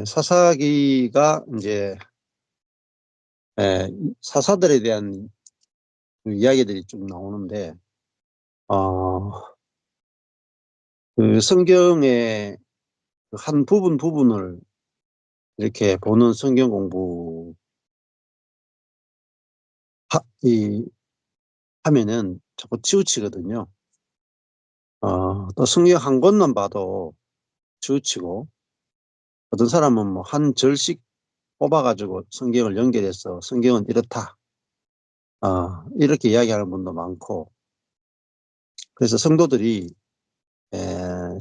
사사기가 이제 사사들에 대한 그 이야기들이 좀 나오는데, 어, 그 성경의 한 부분을 이렇게 보는 성경 공부 하면은 자꾸 치우치거든요. 또 성경 한 권만 봐도 치우치고, 어떤 사람은 뭐 한 절씩 뽑아가지고 성경을 연결해서 성경은 이렇다, 이렇게 이야기하는 분도 많고, 그래서 성도들이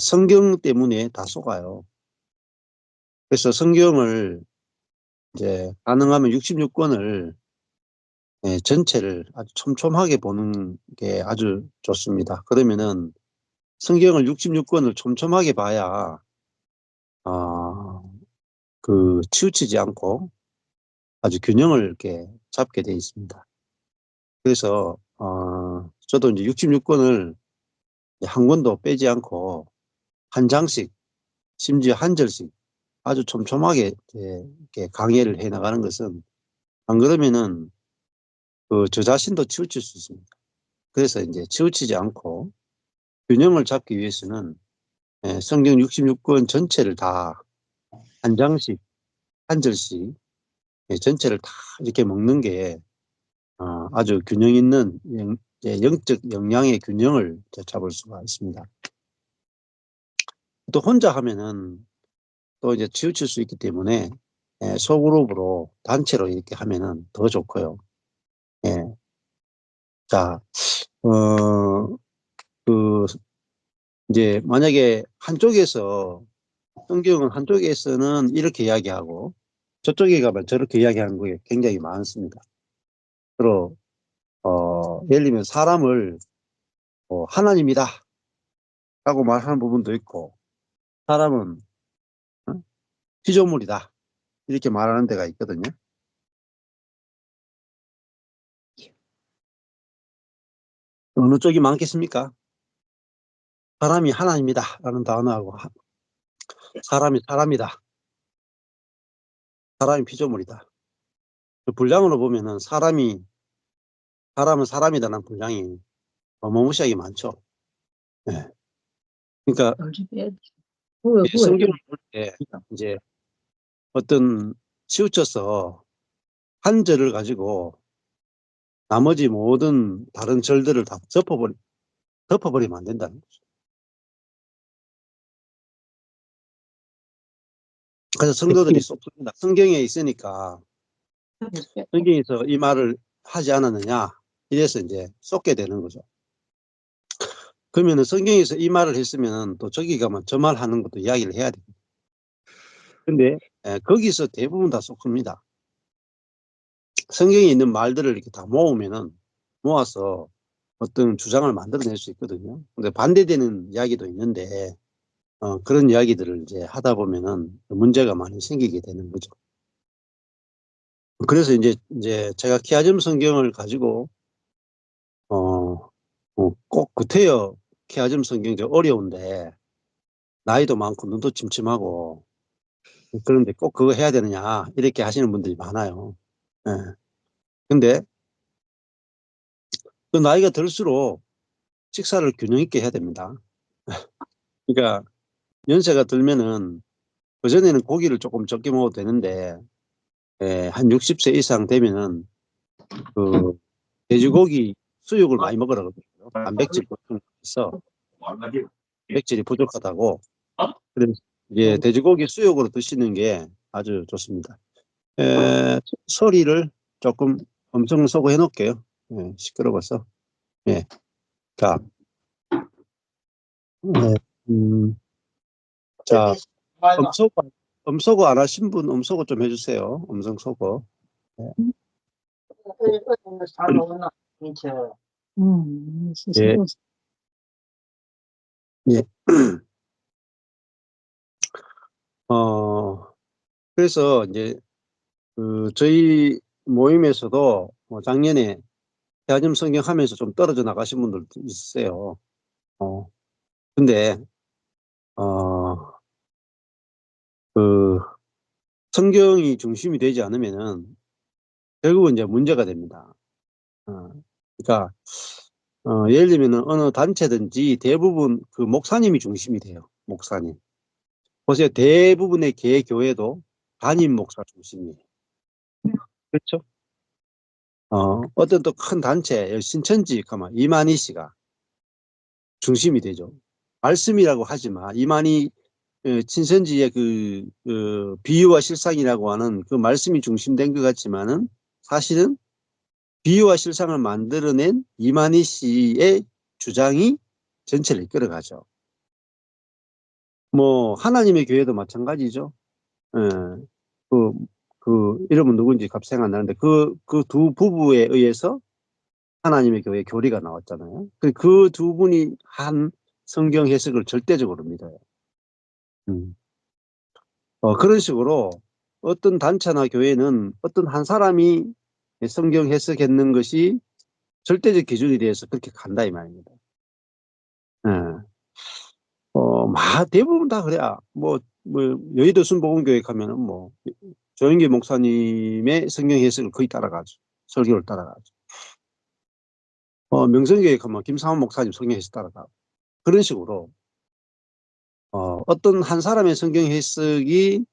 성경 때문에 다 속아요. 그래서 성경을 이제 가능하면 66권을 전체를 아주 촘촘하게 보는 게 아주 좋습니다. 그러면은 성경을 66권을 촘촘하게 봐야 치우치지 않고 아주 균형을 이렇게 잡게 돼 있습니다. 그래서 저도 이제 66권을 한 권도 빼지 않고 한 장씩, 심지어 한 절씩 아주 촘촘하게 이렇게 강의를 해 나가는 것은, 안 그러면은 저 자신도 치우칠 수 있습니다. 그래서 이제 치우치지 않고 균형을 잡기 위해서는 성경 66권 전체를 다 한 장씩, 한 절씩 전체를 다 이렇게 먹는 게 아주 균형 있는 영적 역량의 균형을 잡을 수가 있습니다. 또 혼자 하면은 또 이제 치우칠 수 있기 때문에 소그룹으로 단체로 이렇게 하면은 더 좋고요. 예. 자, 어, 그 이제 만약에 성경은 한쪽에서는 이렇게 이야기하고 저쪽에 가면 저렇게 이야기하는 게 굉장히 많습니다. 주로 예를 들면 사람을 하나님이다 라고 말하는 부분도 있고, 사람은 어? 피조물이다 이렇게 말하는 데가 있거든요. 어느 쪽이 많겠습니까? 사람이 하나님이다 라는 단어하고 사람이 사람이다, 사람이 피조물이다. 그 분량으로 보면은 사람은 사람이다라는 분량이 어마무시하게 많죠. 네. 그러니까 성경을 볼 때 이제 어떤 치우쳐서 한 절을 가지고 나머지 모든 다른 절들을 다 덮어버리면 안 된다는 거죠. 그래서 성도들이 쏟습니다. 성경에 있으니까 성경에서 이 말을 하지 않았느냐, 이래서 이제 쏟게 되는 거죠. 그러면은 성경에서 이 말을 했으면 또 저기 가면 저 말 하는 것도 이야기를 해야 됩니다. 근데 거기서 대부분 다 쏟습니다. 성경에 있는 말들을 이렇게 다 모아서 어떤 주장을 만들어낼 수 있거든요. 근데 반대되는 이야기도 있는데 그런 이야기들을 이제 하다 보면은 문제가 많이 생기게 되는 거죠. 그래서 이제 제가 키아즘 성경을 가지고 꼭 구태여 키아즘 성경이 어려운데 나이도 많고 눈도 침침하고 그런데 꼭 그거 해야 되느냐 이렇게 하시는 분들이 많아요. 예. 근데 그 나이가 들수록 식사를 균형 있게 해야 됩니다. 그러니까 연세가 들면은 그전에는 고기를 조금 적게 먹어도 되는데 한 60세 이상 되면은 그 돼지고기 수육을 많이 먹으라 그러더라고요. 단백질 보충해서 단백질이 부족하다고. 그래서 이제 돼지고기 수육으로 드시는 게 아주 좋습니다. 소리를 조금 음성 소거 해놓을게요. 시끄러워서. 예. 자, 자, 음소거 안 하신 분 음소거 좀 해주세요. 음성 소거. 네. 예. 예. 그래서 이제 저희 모임에서도 작년에 대화점 성경 하면서 좀 떨어져 나가신 분들도 있어요. 근데 어, 그 성경이 중심이 되지 않으면은 결국은 이제 문제가 됩니다. 어, 그러니까 예를 들면은 어느 단체든지 대부분 그 목사님이 중심이 돼요. 목사님. 보세요. 대부분의 개교회도 담임 목사 중심이에요. 그렇죠? 어떤 또 큰 단체, 신천지, 가만 이만희 씨가 중심이 되죠. 말씀이라고 하지만 이만희 신천지의 그 비유와 실상이라고 하는 그 말씀이 중심된 것 같지만은 사실은 비유와 실상을 만들어낸 이만희 씨의 주장이 전체를 이끌어가죠. 뭐 하나님의 교회도 마찬가지죠. 예, 그, 이름은 누군지 갑자기 생각 안 나는데 그 두 부부에 의해서 하나님의 교회 교리가 나왔잖아요. 그 두 분이 한 성경 해석을 절대적으로 믿어요. 음. 그런 식으로 어떤 단체나 교회는 어떤 한 사람이 성경 해석했는 것이 절대적 기준이 되어서 그렇게 간다 이 말입니다. 예. 대부분 다 그래야 뭐 여의도 순복음교회 가면은 뭐 조영기 목사님의 성경 해석을 거의 따라가죠. 설교를 따라가죠. 명성교회 가면 김상원 목사님 성경 해석 따라가고 그런 식으로 어떤 한 사람의 성경 해석이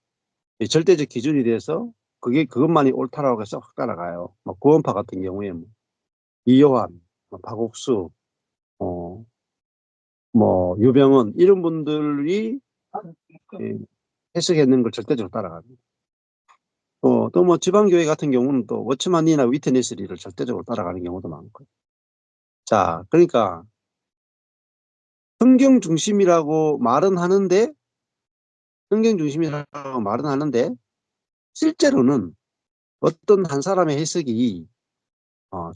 절대적 기준이 돼서 그것만이 옳다라고 해서 확 따라가요. 뭐 구원파 같은 경우에 뭐 이요한, 박옥수, 어, 뭐 유병헌 이런 분들이 예, 해석했는 걸 절대적으로 따라갑니다. 또 뭐 지방교회 같은 경우는 또 워치만니나 위트니스리를 절대적으로 따라가는 경우도 많고. 자, 그러니까 성경 중심이라고 말은 하는데 성경 중심이라고 말은 하는데 실제로는 어떤 한 사람의 해석이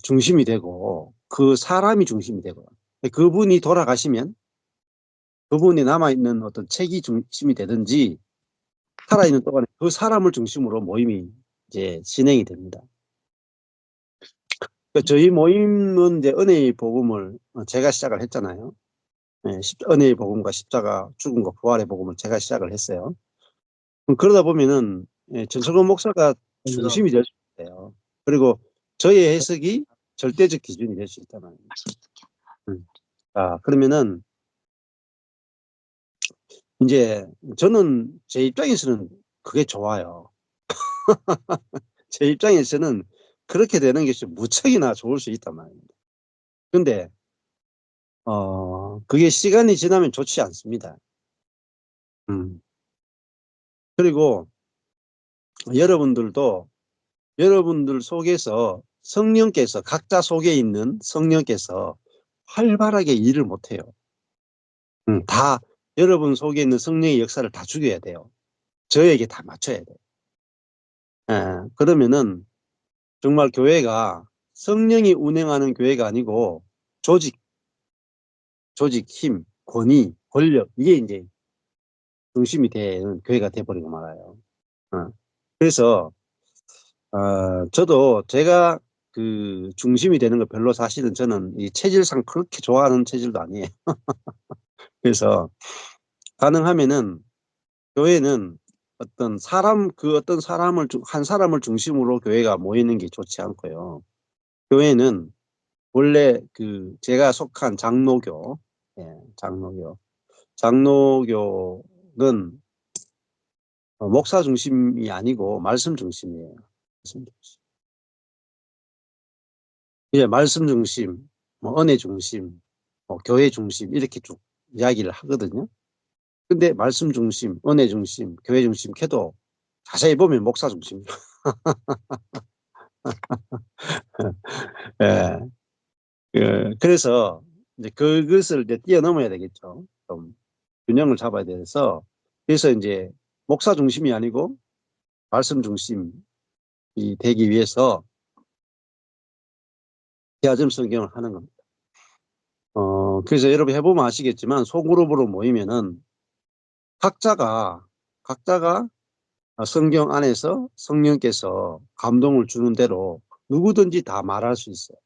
중심이 되고 그 사람이 중심이 되고 그분이 돌아가시면 그분이 남아있는 어떤 책이 중심이 되든지 살아있는 동안에 그 사람을 중심으로 모임이 이제 진행이 됩니다. 저희 모임은 이제 은혜의 복음을 제가 시작을 했잖아요. 네, 은혜의 복음과 십자가 죽음과 부활의 복음을 제가 시작을 했어요. 그러다 보면은 전철권 목사가 중심이 될 수 있어요. 그리고 저의 해석이 절대적 기준이 될 수 있단 말입니다. 자, 그러면은 이제 저는 제 입장에서는 그게 좋아요. 제 입장에서는 그렇게 되는 것이 무척이나 좋을 수 있단 말입니다. 근데 그게 시간이 지나면 좋지 않습니다. 음. 그리고 여러분들도 여러분들 속에서 성령께서 각자 속에 있는 성령께서 활발하게 일을 못해요. 다 여러분 속에 있는 성령의 역사를 다 죽여야 돼요. 저에게 다 맞춰야 돼요. 그러면은 정말 교회가 성령이 운행하는 교회가 아니고 조직, 힘, 권위, 권력 이게 이제 중심이 되는 교회가 돼버리고 말아요. 그래서 저도 제가 그 중심이 되는 거 별로 사실은 저는 이 체질상 그렇게 좋아하는 체질도 아니에요. 그래서 가능하면은 교회는 어떤 사람을 한 사람을 중심으로 교회가 모이는 게 좋지 않고요. 교회는 원래 그 제가 속한 장로교, 예, 장로교는 목사 중심이 아니고 말씀 중심이에요. 말씀 중심. 예, 말씀 중심, 뭐 은혜 중심, 교회 중심 이렇게 쭉 이야기를 하거든요. 근데 말씀 중심, 은혜 중심, 교회 중심 캐도 자세히 보면 목사 중심. 예, 그래서 이제 그것을 이제 뛰어넘어야 되겠죠. 좀 균형을 잡아야 돼서 그래서 이제 목사 중심이 아니고 말씀 중심이 되기 위해서 대화점 성경을 하는 겁니다. 그래서 여러분 해보면 아시겠지만 소그룹으로 모이면은 각자가 성경 안에서 성령께서 감동을 주는 대로 누구든지 다 말할 수 있어요.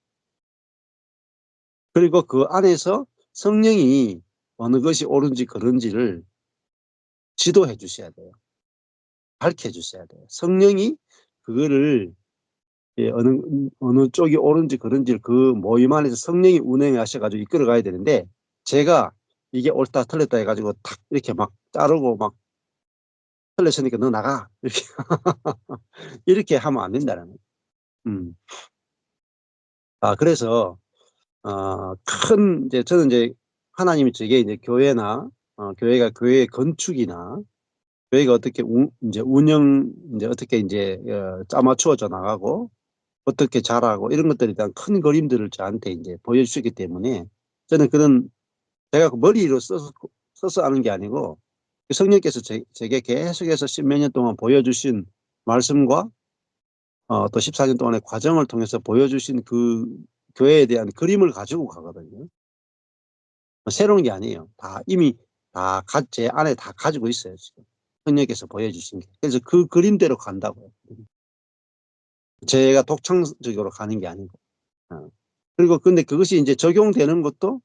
그리고 그 안에서 성령이 어느 것이 옳은지 그른지를 지도해 주셔야 돼요. 밝혀주셔야 돼요. 성령이 그거를 예, 어느 쪽이 옳은지 그런지 그 모임 안에서 성령이 운행하셔가지고 이끌어 가야 되는데 제가 이게 옳다 틀렸다 해가지고 탁 이렇게 막 자르고 막 틀렸으니까 너 나가 이렇게 이렇게 하면 안 된다는 거예요. 음. 그래서 큰 이제 저는 이제 하나님이 저게 이제 교회나 교회가 교회의 건축이나 교회가 어떻게 이제 운영 이제 어떻게 이제 짜맞추어져 나가고 어떻게 잘하고 이런 것들에 대한 큰 그림들을 저한테 이제 보여주시기 때문에 저는 그런 제가 그 머리로 써서 아는 게 아니고 그 성령께서 제게 계속해서 십몇 년 동안 보여주신 말씀과 또 14년 동안의 과정을 통해서 보여주신 그 교회에 대한 그림을 가지고 가거든요. 새로운 게 아니에요. 다 이미 제 안에 다 가지고 있어요, 지금. 성령께서 보여주신 게. 그래서 그 그림대로 간다고요. 제가 독창적으로 가는 게 아니고. 어. 그리고 근데 그것이 이제 적용되는 것도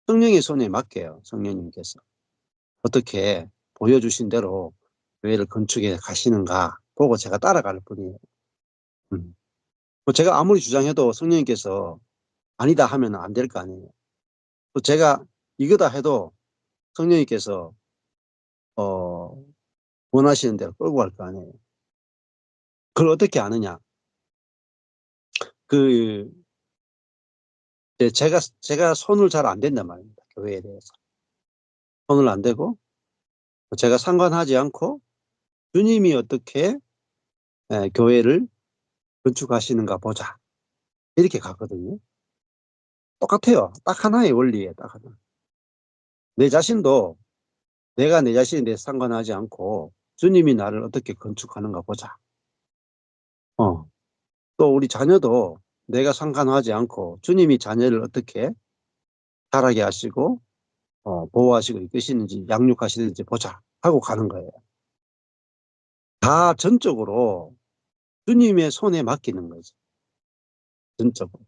성령의 손에 맡겨요. 성령님께서. 어떻게 보여주신 대로 교회를 건축해 가시는가 보고 제가 따라갈 뿐이에요. 음. 뭐 제가 아무리 주장해도 성령님께서 아니다 하면 안 될 거 아니에요. 또 제가 이거다 해도 성령님께서 어, 원하시는 대로 끌고 갈 거 아니에요. 그걸 어떻게 아느냐? 그 제가 손을 잘 안 댄단 말입니다. 교회에 대해서 손을 안 대고 제가 상관하지 않고 주님이 어떻게 교회를 건축하시는가 보자 이렇게 갔거든요. 똑같아요. 딱 하나의 원리에 딱 하나. 내 자신도 내가 내 자신에 대해서 상관하지 않고 주님이 나를 어떻게 건축하는가 보자. 어. 또 우리 자녀도 내가 상관하지 않고 주님이 자녀를 어떻게 자라게 하시고 보호하시고 이끄시는지 양육하시는지 보자 하고 가는 거예요. 다 전적으로 주님의 손에 맡기는 거죠. 전적으로.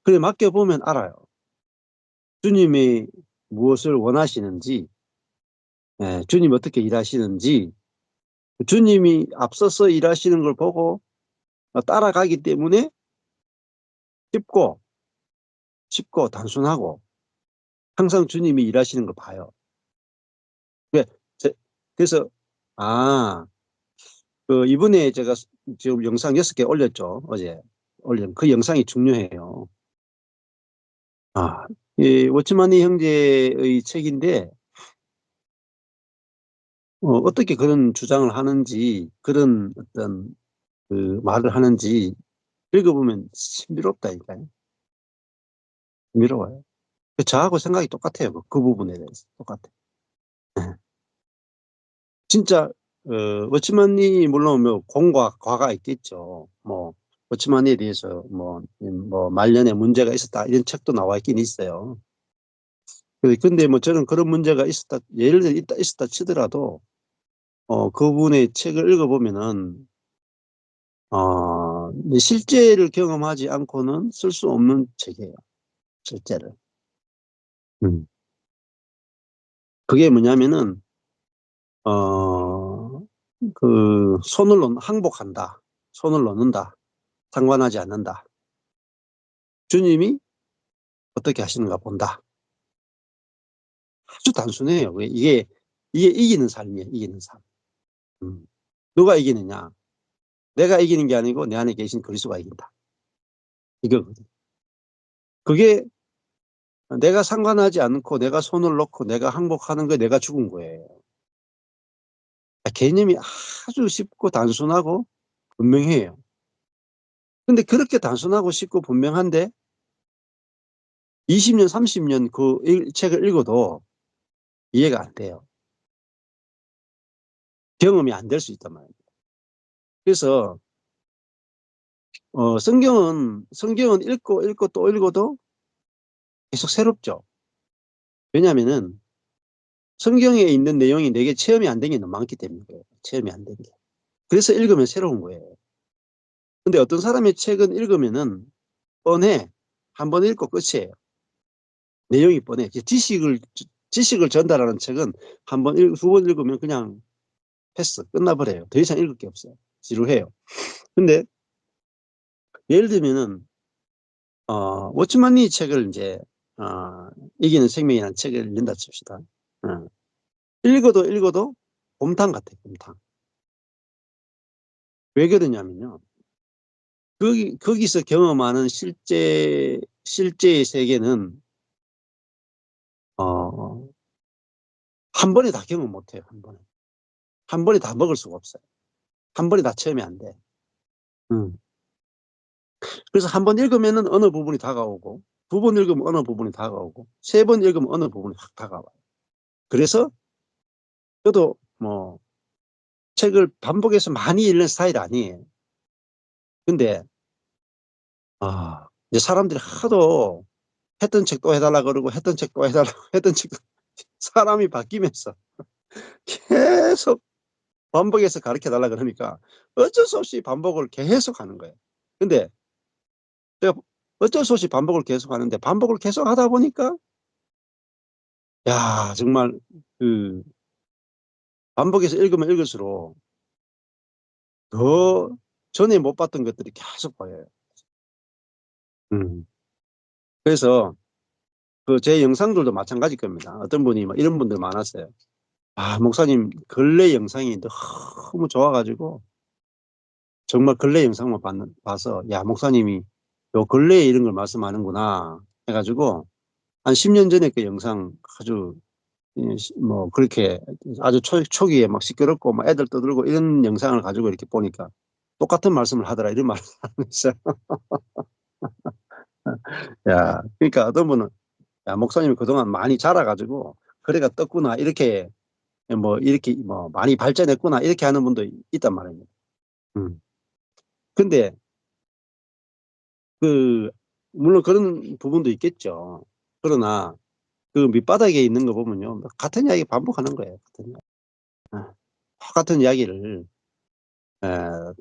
그래 맡겨보면 알아요. 주님이 무엇을 원하시는지 주님이 어떻게 일하시는지 주님이 앞서서 일하시는 걸 보고 따라가기 때문에 쉽고 쉽고 단순하고 항상 주님이 일하시는 걸 봐요. 그 그래서 아, 이번에 제가 지금 영상 6개 올렸죠. 어제 올린 그 영상이 중요해요. 이 워치마니 형제의 책인데 어떻게 그런 주장을 하는지 그런 어떤 그 말을 하는지 읽어보면 신비롭다니까요. 신비로워요. 저하고 생각이 똑같아요. 그 부분에 대해서 똑같아요. 네. 진짜 워치만이 물론 뭐 공과 과가 있겠죠. 뭐 워치만에 대해서 뭐 말년에 문제가 있었다 이런 책도 나와 있긴 있어요. 근데 뭐 저는 그런 문제가 있었다 예를 들어 있었다 치더라도 그분의 책을 읽어보면은 실제를 경험하지 않고는 쓸 수 없는 책이에요. 실제를. 음. 그게 뭐냐면은 어, 항복한다. 손을 놓는다. 상관하지 않는다. 주님이 어떻게 하시는가 본다. 아주 단순해요. 이게 이기는 삶이에요. 이기는 삶. 음. 누가 이기느냐? 내가 이기는 게 아니고 내 안에 계신 그리스도가 이긴다. 이거거든. 그게 내가 상관하지 않고 내가 손을 놓고 내가 항복하는 거 내가 죽은 거예요. 개념이 아주 쉽고 단순하고 분명해요. 근데 그렇게 단순하고 쉽고 분명한데 20년, 30년 그 책을 읽어도 이해가 안 돼요. 경험이 안 될 수 있단 말이에요. 그래서 성경은 읽고 또 읽어도 계속 새롭죠. 왜냐하면은 성경에 있는 내용이 내게 체험이 안 된 게 너무 많기 때문에 그래요. 체험이 안 된 게. 그래서 읽으면 새로운 거예요. 근데 어떤 사람의 책은 읽으면은 뻔해. 한 번 읽고 끝이에요. 내용이 뻔해. 지식을 전달하는 책은 두 번 읽으면 그냥 패스 끝나버려요. 더 이상 읽을 게 없어요. 지루해요. 근데 예를 들면은 워치만니 책을 이제 이기는 생명이라는 책을 읽는다 칩시다. 어. 읽어도 곰탕 같아요. 곰탕. 왜 그러냐면요. 거기서 경험하는 실제의 세계는 어, 한 번에 다 경험 못 해요. 한 번에. 한 번에 다 먹을 수가 없어요. 한 번에 다 체험이 안 돼. 음. 그래서 한 번 읽으면은 어느 부분이 다가오고, 두 번 읽으면 어느 부분이 다가오고, 세 번 읽으면 어느 부분이 확 다가와요. 그래서 저도 뭐 책을 반복해서 많이 읽는 스타일 아니에요. 근데 이제 사람들이 하도 했던 책 또 해달라 그러고 했던 책 또 해달라고 했던 책 사람이 바뀌면서 계속 반복해서 가르쳐 달라 그러니까 어쩔 수 없이 반복을 계속 하는 거예요. 근데 제가 어쩔 수 없이 반복을 계속 하는데 반복을 계속 하다 보니까 야 정말 그 반복해서 읽으면 읽을수록 더 전에 못 봤던 것들이 계속 보여요. 음. 그래서 그 제 영상들도 마찬가지일 겁니다. 어떤 분이 막 이런 분들 많았어요. 목사님 근래 영상이 너무 좋아가지고 정말 근래 영상만 봐서 야 목사님이 요 근래에 이런 걸 말씀하는구나 해가지고 한 10년 전에 그 영상 아주 뭐 그렇게 아주 초기에 막 시끄럽고 막 애들 떠들고 이런 영상을 가지고 이렇게 보니까 똑같은 말씀을 하더라 이런 말을 하면서 야 그러니까 어떤 분은 야 목사님이 그동안 많이 자라가지고 그래가 떴구나 이렇게 뭐 많이 발전했구나 이렇게 하는 분도 있단 말입니다. 음. 근데 그 물론 그런 부분도 있겠죠. 그러나 그 밑바닥에 있는 거 보면요. 같은 이야기 반복하는 거예요. 같은 이야기. 어, 똑같은 이야기를 에,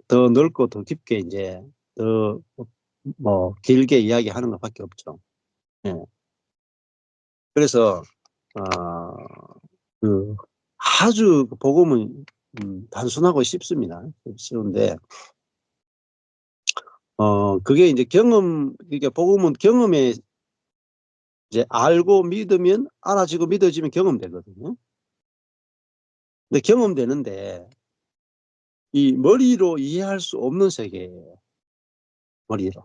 더 넓고 더 깊게 이제 더 뭐 길게 이야기하는 것밖에 없죠. 예. 그래서 어, 그 아주 그 복음은 단순하고 쉽습니다. 쉬운데 그게 이제 그러니까 복음은 경험에 이제 알고 믿으면 알아지고 믿어지면 경험되거든요. 근데 경험되는데 이 머리로 이해할 수 없는 세계예요. 머리로.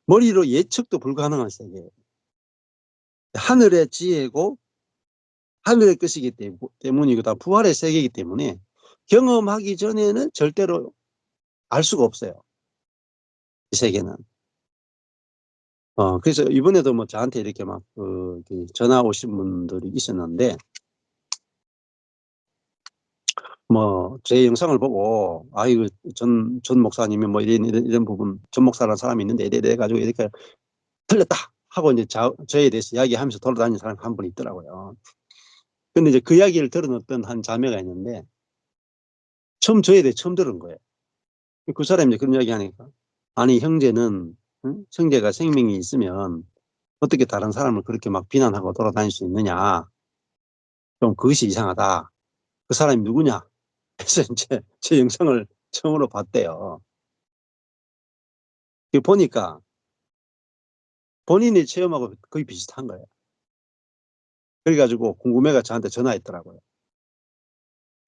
머리로 예측도 불가능한 세계예요. 하늘의 지혜고 하늘의 뜻이기 때문이고 다 부활의 세계이기 때문에 경험하기 전에는 절대로 알 수가 없어요. 이 세계는. 그래서 이번에도 뭐 저한테 이렇게 막 전화 오신 분들이 있었는데 뭐 제 영상을 보고 이거 전 목사님이 뭐 이런 부분 전 목사라는 사람이 있는데 이래 가지고 이렇게 틀렸다 하고 이제 저에 대해서 이야기하면서 돌아다니는 사람이 한 분 있더라고요. 근데 이제 그 이야기를 들은 어떤 한 자매가 있는데 저에 대해 처음 들은 거예요. 그 사람이 이제 그런 이야기 하니까 아니 형제는 응? 형제가 생명이 있으면 어떻게 다른 사람을 그렇게 막 비난하고 돌아다닐 수 있느냐. 좀 그것이 이상하다. 그 사람이 누구냐? 그래서 이제 제 영상을 처음으로 봤대요. 보니까 본인의 체험하고 거의 비슷한 거예요. 그래가지고 궁금해가 저한테 전화했더라고요.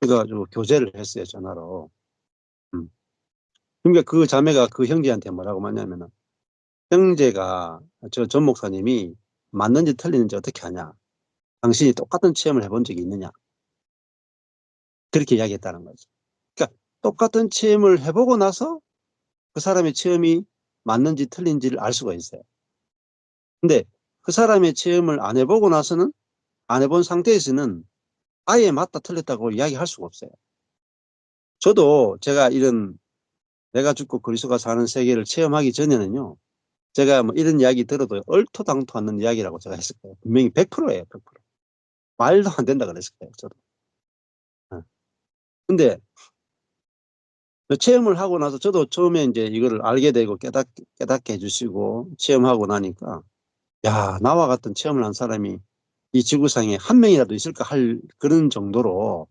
그래가지고 교제를 했어요, 전화로. 음. 그러니까 그 자매가 그 형제한테 뭐라고 말냐면은 형제가 전 목사님이 맞는지 틀리는지 어떻게 하냐. 당신이 똑같은 체험을 해본 적이 있느냐. 그렇게 이야기했다는 거죠. 그러니까 똑같은 체험을 해보고 나서 그 사람의 체험이 맞는지 틀린지를 알 수가 있어요. 근데 그 사람의 체험을 안 해보고 나서는 안 해본 상태에서는 아예 맞다 틀렸다고 이야기할 수가 없어요. 저도 제가 이런 내가 죽고 그리스도가 사는 세계를 체험하기 전에는요. 제가 뭐 이런 이야기 들어도 얼토당토 않는 이야기라고 제가 했을 거예요. 분명히 100%예요. 100%. 말도 안 된다 그랬을 거예요. 저도. 어. 근데 그 체험을 하고 나서 저도 처음에 이제 이거를 알게 되고 깨닫게 해주시고 체험하고 나니까 야 나와 같은 체험을 한 사람이 이 지구상에 한 명이라도 있을까 할 그런 정도로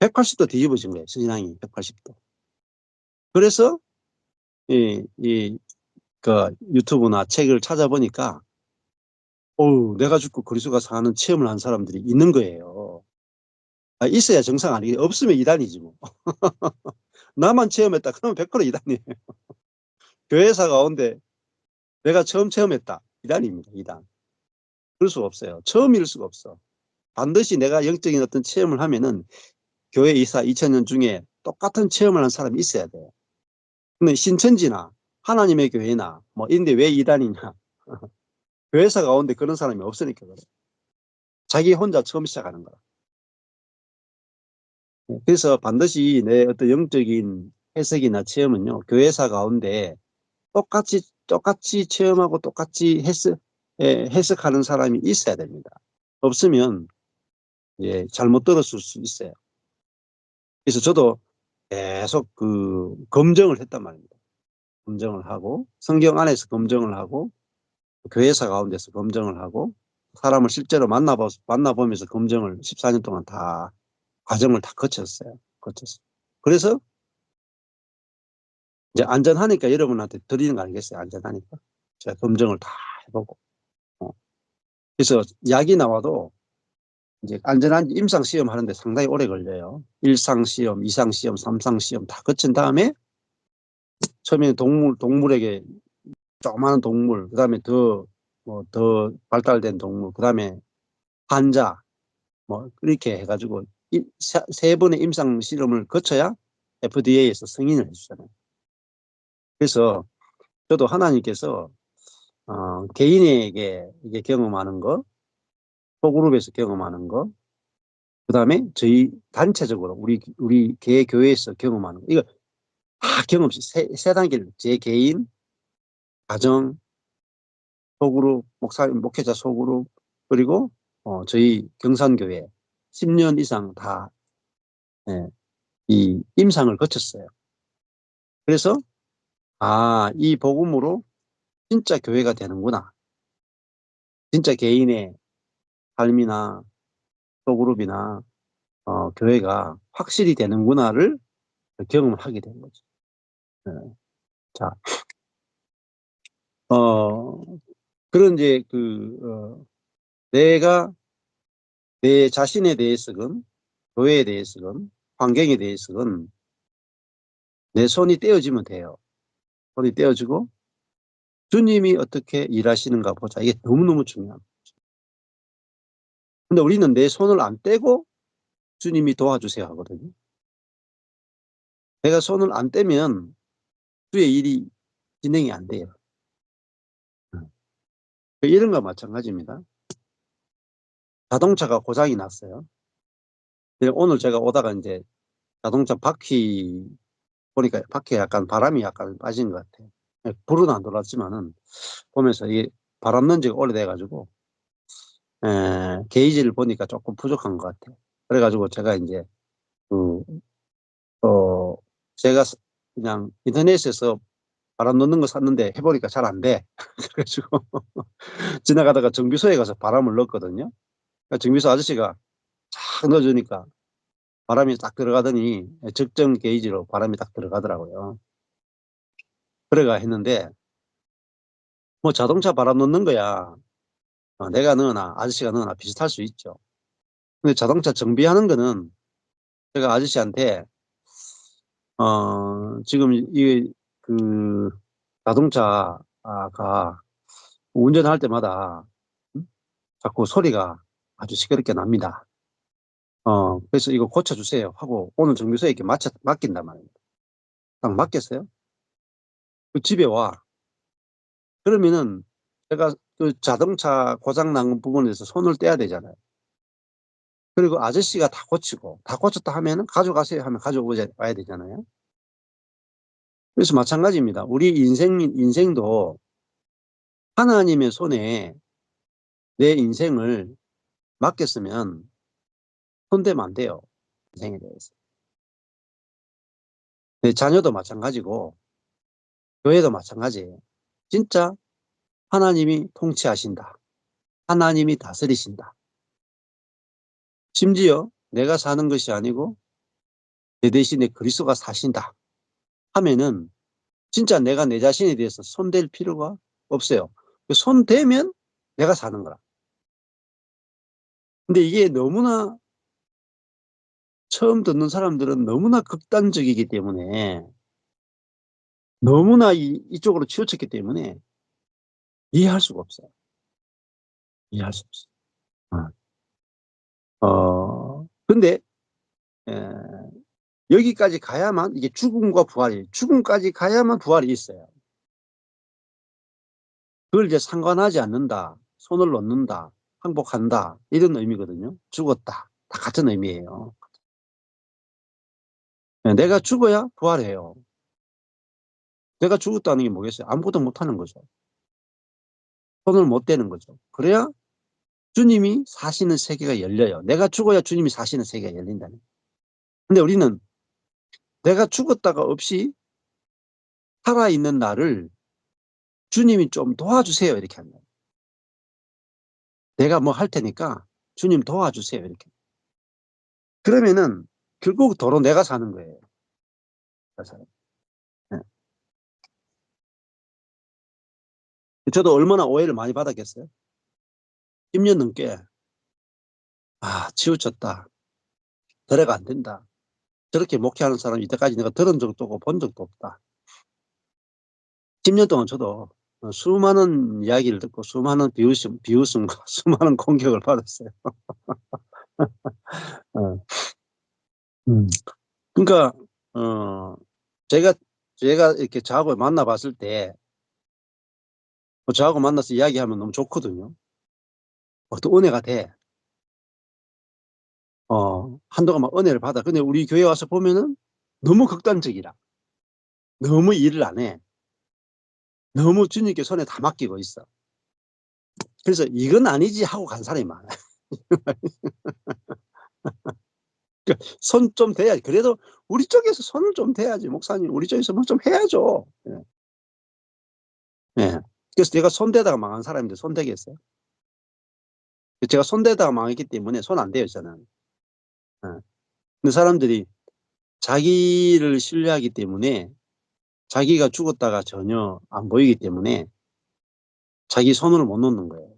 180도 뒤집어진 거예요. 신앙이 180도. 그래서 그 유튜브나 책을 찾아보니까 내가 죽고 그리스도가 사는 체험을 한 사람들이 있는 거예요. 있어야 정상 아니겠 없으면 이단이지 뭐. 나만 체험했다 그러면 100% 이단이에요. 교회사 가운데 내가 처음 체험했다. 이단입니다. 이단. 그럴 수가 없어요. 처음일 수가 없어. 반드시 내가 영적인 어떤 체험을 하면은 교회 이사 2000년 중에 똑같은 체험을 한 사람이 있어야 돼요. 근데 신천지나 하나님의 교회나 뭐 인데 왜 이단이냐. 교회사 가운데 그런 사람이 없으니까 그래. 자기 혼자 처음 시작하는 거야. 그래서 반드시 내 어떤 영적인 해석이나 체험은요, 교회사 가운데 똑같이 체험하고 똑같이 해석하는 사람이 있어야 됩니다. 없으면 잘못 들었을 수 있어요. 그래서 저도 계속 그 검증을 했단 말입니다. 검증을 하고 성경 안에서 검증을 하고 교회사 가운데서 검증을 하고 사람을 실제로 만나보면서 검증을 14년 동안 다 과정을 다 거쳤어요. 그래서 이제 안전하니까 여러분한테 드리는 거 아니겠어요? 안전하니까. 제가 검증을 다 해보고. 그래서 약이 나와도 이제 안전한 임상 시험 하는데 상당히 오래 걸려요. 1상 시험, 2상 시험, 3상 시험 다 거친 다음에 처음에 동물에게 조그마한 동물, 그다음에 더 발달된 동물, 그다음에 환자, 뭐 이렇게 해가지고 세 번의 임상 실험을 거쳐야 FDA에서 승인을 해주잖아요. 그래서 저도 하나님께서 개인에게 이게 경험하는 거, 소그룹에서 경험하는 거, 그다음에 저희 단체적으로 우리 교회에서 경험하는 거, 이거 다 경험치 세 단계를 제 개인, 가정, 소그룹, 목회자 소그룹, 그리고 저희 경산교회 10년 이상 다 예, 이 임상을 거쳤어요. 그래서 이 복음으로 진짜 교회가 되는구나. 진짜 개인의 삶이나 소그룹이나 교회가 확실히 되는구나를 경험을 하게 된 거죠. 네. 자, 그런 이제 내가 내 자신에 대해서건 교회에 대해서건 환경에 대해서건 내 손이 떼어지면 돼요. 손이 떼어지고 주님이 어떻게 일하시는가 보자. 이게 너무너무 중요합니다. 근데 우리는 내 손을 안 떼고 주님이 도와주세요 하거든요. 내가 손을 안 떼면 주의 일이 진행이 안 돼요. 이런 거 마찬가지입니다. 자동차가 고장이 났어요. 오늘 제가 오다가 이제 자동차 바퀴 보니까 바퀴에 약간 바람이 약간 빠진 것 같아요. 불은 안 들어왔지만은 보면서 이 바람 넣은 지가 오래돼가지고 게이지를 보니까 조금 부족한 것 같아요. 그래가지고 제가 이제 그, 어, 제가 그냥 인터넷에서 바람 넣는 거 샀는데 해보니까 잘 안 돼. 그래가지고 지나가다가 정비소에 가서 바람을 넣었거든요. 그러니까 정비소 아저씨가 쫙 넣어주니까 바람이 딱 들어가더니 적정 게이지로 바람이 딱 들어가더라고요. 그래가 했는데 뭐 자동차 바람 넣는 거야. 내가 넣으나 아저씨가 넣으나 비슷할 수 있죠. 근데 자동차 정비하는 거는 제가 아저씨한테 지금 자동차가 운전할 때마다 자꾸 소리가 아주 시끄럽게 납니다. 그래서 이거 고쳐주세요 하고 오늘 정비소에 이렇게 맡긴단 말입니다. 딱 맡겼어요. 그 집에 와. 그러면은 제가 그 자동차 고장 난 부분에서 손을 떼야 되잖아요. 그리고 아저씨가 다 고치고 다 고쳤다 하면은 가져가세요 하면 가져와야 되잖아요. 그래서 마찬가지입니다. 우리 인생도 하나님의 손에 내 인생을 맡겼으면 손대면 안 돼요. 인생에 대해서. 내 자녀도 마찬가지고 교회도 마찬가지예요. 진짜 하나님이 통치하신다. 하나님이 다스리신다. 심지어 내가 사는 것이 아니고 내 대신에 그리스도가 사신다 하면은 진짜 내가 내 자신에 대해서 손댈 필요가 없어요. 손대면 내가 사는 거라. 근데 이게 너무나 처음 듣는 사람들은 너무나 극단적이기 때문에 너무나 이쪽으로 치우쳤기 때문에 이해할 수가 없어요. 이해할 수 없어요. 근데 에, 여기까지 가야만 이게 죽음과 부활이 죽음까지 가야만 부활이 있어요. 그걸 이제 상관하지 않는다, 손을 놓는다, 항복한다 이런 의미거든요. 죽었다 다 같은 의미예요. 내가 죽어야 부활해요. 내가 죽었다는 게 뭐겠어요? 아무것도 못하는 거죠. 손을 못 대는 거죠. 그래야 주님이 사시는 세계가 열려요. 내가 죽어야 주님이 사시는 세계가 열린다는 거예요. 근데 우리는 내가 죽었다가 없이 살아있는 나를 주님이 좀 도와주세요 이렇게 합니다. 내가 뭐 할 테니까 주님 도와주세요 이렇게. 그러면은 결국 도로 내가 사는 거예요. 네. 저도 얼마나 오해를 많이 받았겠어요. 10년 넘게 치우쳤다. 대례가 안 된다. 저렇게 목회하는 사람 이때까지 내가 들은 적도 없고 본 적도 없다. 10년 동안 저도 수많은 이야기를 듣고 수많은 비웃음과 수많은 공격을 받았어요. 어, 음. 그러니까 어, 제가 이렇게 저하고 만나봤을 때 저하고 만나서 이야기하면 너무 좋거든요. 또 은혜가 돼. 한동안 막 은혜를 받아. 근데 우리 교회 와서 보면은 너무 극단적이라. 너무 일을 안 해. 너무 주님께 손에 다 맡기고 있어. 그래서 이건 아니지 하고 간 사람이 많아요. 손 좀 대야지. 그래도 우리 쪽에서 손을 좀 대야지. 목사님, 우리 쪽에서 뭐 좀 해야죠. 예. 예. 그래서 제가 손 대다가 망한 사람인데 손 대겠어요? 제가 손 대다가 망했기 때문에 손 안 대요, 저는. 예. 근데 사람들이 자기를 신뢰하기 때문에 자기가 죽었다가 전혀 안 보이기 때문에 자기 손을 못 놓는 거예요.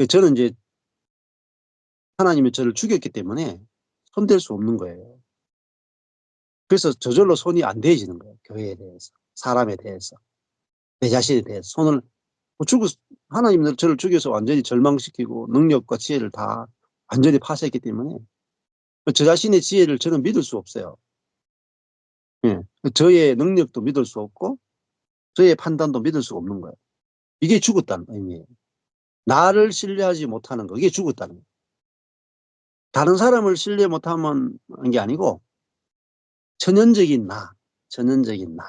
저는 이제 하나님이 저를 죽였기 때문에 손댈 수 없는 거예요. 그래서 저절로 손이 안 대해지는 거예요. 교회에 대해서, 사람에 대해서, 내 자신에 대해서 손을 죽었 하나님은 저를 죽여서 완전히 절망시키고 능력과 지혜를 다 완전히 파쇄했기 때문에 저 자신의 지혜를 저는 믿을 수 없어요. 예. 저의 능력도 믿을 수 없고 저의 판단도 믿을 수가 없는 거예요. 이게 죽었다는 의미예요. 나를 신뢰하지 못하는 거, 이게 죽었다는 거예요. 다른 사람을 신뢰 못하면 게 아니고 천연적인 나, 천연적인 나.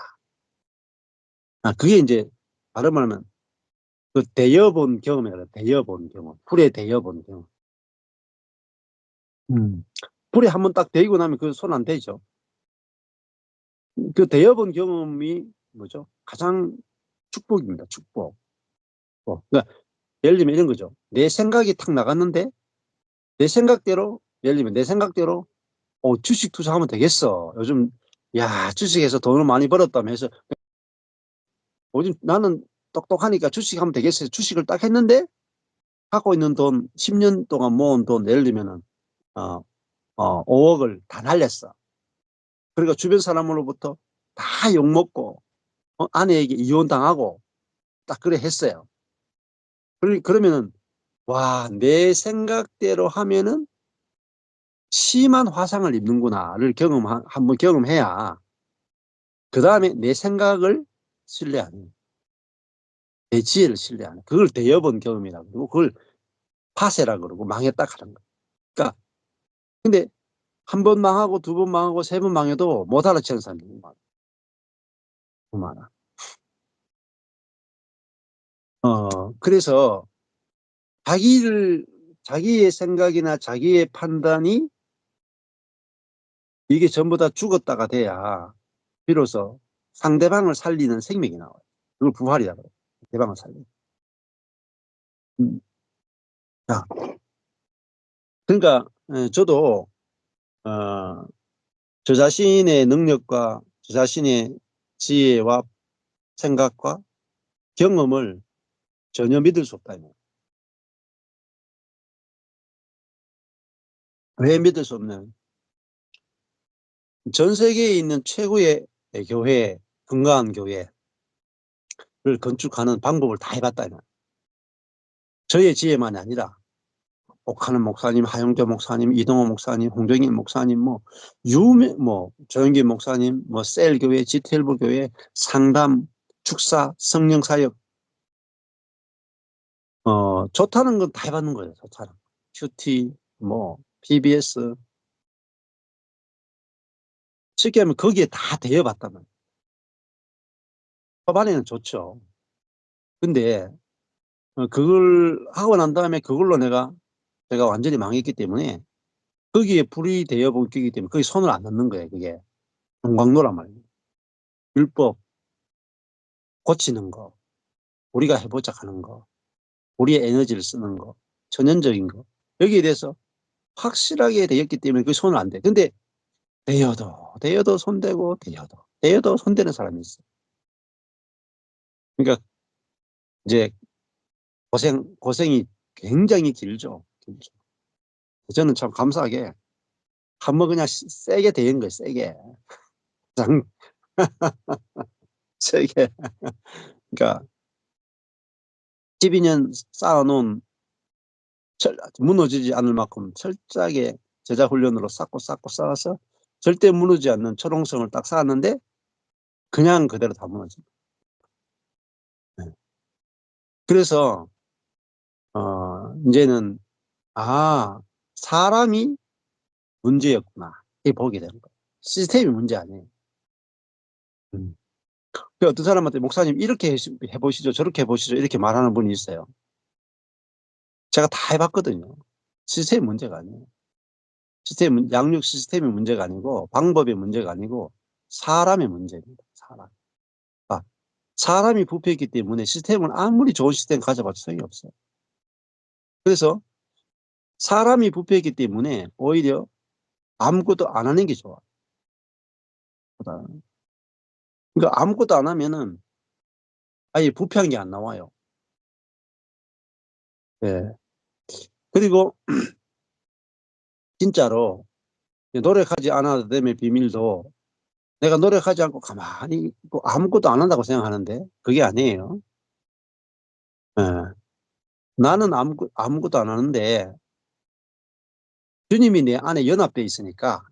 그게 이제 다른 말하면 그 대여본 경험이라 대여본 경험, 불에 대여본 경험. 불에 한번 딱 대고 나면 그 손 안 대죠. 그 대여본 경험이 뭐죠? 가장 축복입니다. 축복. 그러니까 예를 들면 이런 거죠. 내 생각이 탁 나갔는데 내 생각대로 예를 들면 내 생각대로 주식 투자하면 되겠어. 요즘 야 주식에서 돈을 많이 벌었다며 해서 요즘 나는 똑똑하니까 주식하면 되겠어. 주식을 딱 했는데 갖고 있는 돈 10년 동안 모은 돈 예를 들면은 어, 5억을 다 날렸어. 그러니까 주변 사람으로부터 다 욕먹고 아내에게 이혼당하고 딱 그래 했어요. 그러면은 와, 내 생각대로 하면은 심한 화상을 입는구나를 한번 경험해야 그 다음에 내 생각을 신뢰하는, 내 지혜를 신뢰하는, 그걸 대여본 경험이라고 그러고 그걸 파쇄라 그러고 망했다 하는 거예요. 그러니까 근데 한 번 망하고 두 번 망하고 세 번 망해도 못 알아채는 사람이 너무 많아. 그래서 자기의 생각이나 자기의 판단이 이게 전부 다 죽었다가 돼야 비로소 상대방을 살리는 생명이 나와요. 그걸 부활이라고 해요. 상대방을 살리는. 음. 자, 그러니까 저도 어, 저 자신의 능력과 저 자신의 지혜와 생각과 경험을 전혀 믿을 수 없다. 왜 믿을 수 없냐? 전 세계에 있는 최고의 교회, 건강한 교회를 건축하는 방법을 다 해봤다. 저의 지혜만이 아니라 옥하는 목사님, 하영조 목사님, 이동호 목사님, 홍정일 목사님, 조영기 목사님, 셀 교회, 지텔부 교회, 상담, 축사, 성령 사역, 좋다는 건 다 해봤는 거예요. 좋다는 큐티, PBS. 쉽게 하면 거기에 다 대여봤다는. 초반에는 좋죠. 근데 그걸 하고 난 다음에 그걸로 제가 완전히 망했기 때문에 거기에 불이 대여 본격이기 때문에 거기 손을 안 넣는 거예요. 그게 동광로란 말이에요. 율법 고치는 거, 우리가 해보자 하는 거, 우리의 에너지를 쓰는 거, 천연적인 거, 여기에 대해서 확실하게 되었기 때문에 그 손을 안 대. 근데 대여도 손대고 대여도 손대는 사람이 있어. 그러니까 이제 고생이 굉장히 길죠. 길죠. 저는 참 감사하게 한번 그냥 세게 대인 거예요. 세게. 장 세게. 그러니까 12년 쌓아놓은 무너지지 않을 만큼 철저하게 제자 훈련으로 쌓고 쌓아서 절대 무너지지 않는 철옹성을 딱 쌓았는데 그냥 그대로 다 무너집니다. 네. 그래서 이제는 사람이 문제였구나 이렇게 보게 되는 거예요. 시스템이 문제 아니에요. 음. 그 어떤 사람한테 목사님 이렇게 해보시죠 저렇게 해보시죠 이렇게 말하는 분이 있어요. 제가 다 해봤거든요. 시스템이 문제가 아니에요. 양육 시스템의 문제가 아니고 방법의 문제가 아니고 사람의 문제입니다. 아, 사람이 부패했기 때문에 시스템은 아무리 좋은 시스템 가져봐도 소용이 없어요. 그래서 사람이 부패했기 때문에 오히려 아무것도 안 하는 게 좋아. 그러니까 아무것도 안 하면은 아예 부패한 게 안 나와요. 예. 그리고 진짜로 노력하지 않아도 됨의 비밀도 내가 노력하지 않고 가만히 있고 아무것도 안 한다고 생각하는데 그게 아니에요. 예. 나는 아무것도 안 하는데 주님이 내 안에 연합되어 있으니까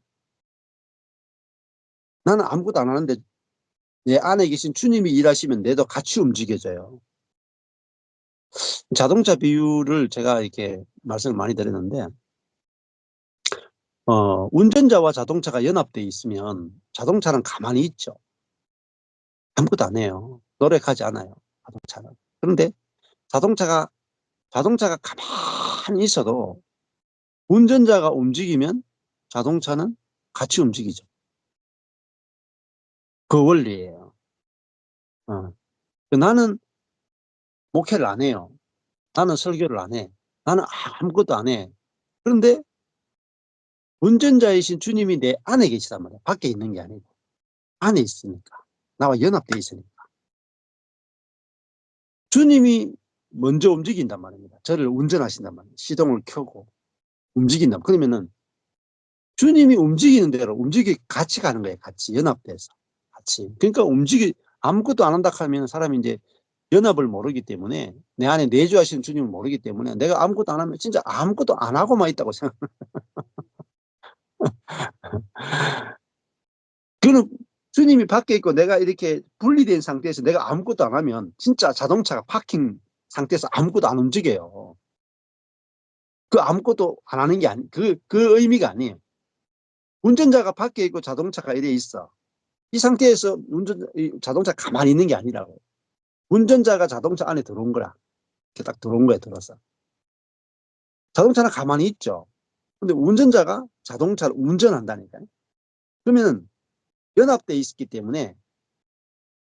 나는 아무것도 안 하는데 내 안에 계신 주님이 일하시면 내도 같이 움직여져요. 자동차 비유를 제가 이렇게 말씀을 많이 드렸는데 운전자와 자동차가 연합되어 있으면 자동차는 가만히 있죠. 아무것도 안 해요. 노력하지 않아요. 자동차는. 그런데 자동차가 가만히 있어도 운전자가 움직이면 자동차는 같이 움직이죠. 그 원리예요. 어. 나는 목회를 안 해요. 나는 설교를 안 해. 나는 아무것도 안 해. 그런데 운전자이신 주님이 내 안에 계시단 말이야. 밖에 있는 게 아니고. 안에 있으니까. 나와 연합되어 있으니까. 주님이 먼저 움직인단 말입니다. 저를 운전하신단 말이에요. 시동을 켜고 움직인다. 그러면은 주님이 움직이는 대로 같이 가는 거예요. 같이 연합돼서. 같이. 그러니까 아무것도 안 한다 하면 사람이 이제 연합을 모르기 때문에 내 안에 내주하시는 주님을 모르기 때문에 내가 아무것도 안 하면 진짜 아무것도 안 하고만 있다고 생각. 그는 주님이 밖에 있고 내가 이렇게 분리된 상태에서 내가 아무것도 안 하면 진짜 자동차가 파킹 상태에서 아무것도 안 움직여요. 그 아무것도 안 하는 게 그 의미가 아니에요. 운전자가 밖에 있고 자동차가 이래 있어. 이 상태에서 자동차 가만히 있는 게 아니라고. 운전자가 자동차 안에 들어온 거라. 이렇게 딱 들어온 거에 들어서. 자동차는 가만히 있죠. 근데 운전자가 자동차를 운전한다니까요. 그러면 연합돼 있기 때문에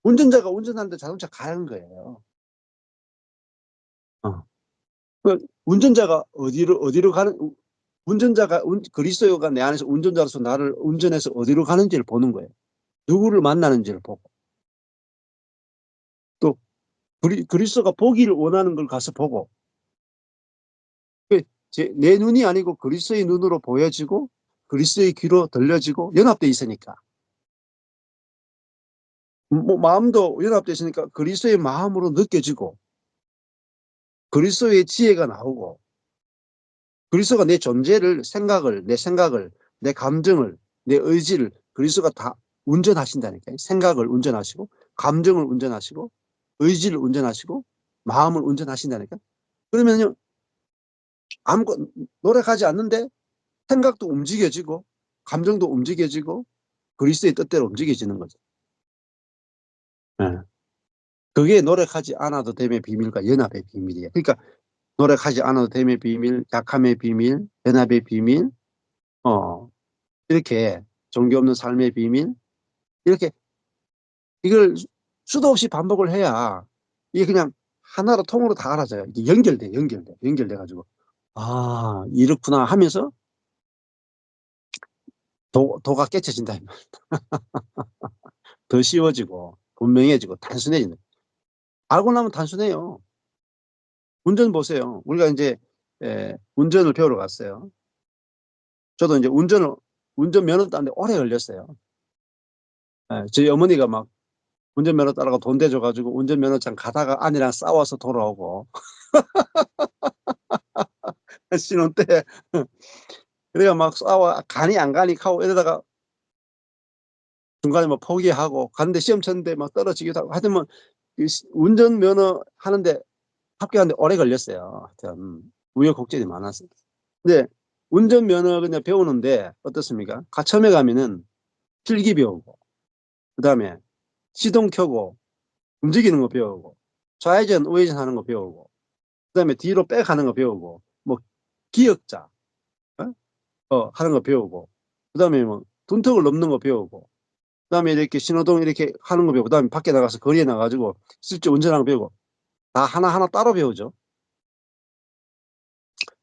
운전자가 운전하는데 자동차 가는 거예요. 어. 그 운전자가 어디로 가는 그리스도가 내 안에서 운전자로서 나를 운전해서 어디로 가는지를 보는 거예요. 누구를 만나는지를 보고. 또 그리스도가 보기를 원하는 걸 가서 보고. 그 내 눈이 아니고 그리스도의 눈으로 보여지고 그리스도의 귀로 들려지고 연합돼 있으니까. 뭐 마음도 연합돼 있으니까 그리스도의 마음으로 느껴지고 그리스도의 지혜가 나오고 그리스도가 내 존재를 내 생각을 내 감정을 내 의지를 그리스도가 다 운전하신다니까요. 생각을 운전하시고 감정을 운전하시고 의지를 운전하시고 마음을 운전하신다니까. 그러면요 아무것도 노력하지 않는데 생각도 움직여지고 감정도 움직여지고 그리스도의 뜻대로 움직여지는 거죠. 예. 그게 노력하지 않아도 됨의 비밀과 연합의 비밀이에요. 그러니까 노력하지 않아도 됨의 비밀, 약함의 비밀, 연합의 비밀, 어, 이렇게 종교 없는 삶의 비밀, 이렇게 이걸 수도 없이 반복을 해야 이게 그냥 하나로 통으로 다 알아져요. 이게 연결돼 가지고. 아, 이렇구나 하면서 도가 깨쳐진다. 더 쉬워지고, 분명해지고, 단순해지는. 알고 나면 단순해요. 운전 보세요. 우리가 이제, 운전을 배우러 갔어요. 저도 이제 운전면허 따는데 오래 걸렸어요. 저희 어머니가 막 운전면허 따라가 돈 대줘가지고 운전면허장 가다가 아내랑 싸워서 돌아오고, 신혼 때. 그래가 막 싸워, 가니 안 가니 하고 이러다가 중간에 뭐 포기하고, 갔는데 시험 쳤는데 막 떨어지기도 하고, 하여튼 뭐, 운전면허 하는데 합격하는데 오래 걸렸어요. 하여튼, 우여곡절이 많았어요. 근데 운전면허 그냥 배우는데 어떻습니까? 처음에 가면은 필기 배우고, 그 다음에 시동 켜고, 움직이는 거 배우고, 좌회전, 우회전 하는 거 배우고, 그 다음에 뒤로 백 하는 거 배우고, 뭐, 기역자, 어? 하는 거 배우고, 그 다음에 뭐, 둔턱을 넘는 거 배우고, 그 다음에 이렇게 신호등 이렇게 하는 거 배우고, 그 다음에 밖에 나가서 거리에 나가지고 실제 운전하는 거 배우고, 다 하나하나 따로 배우죠.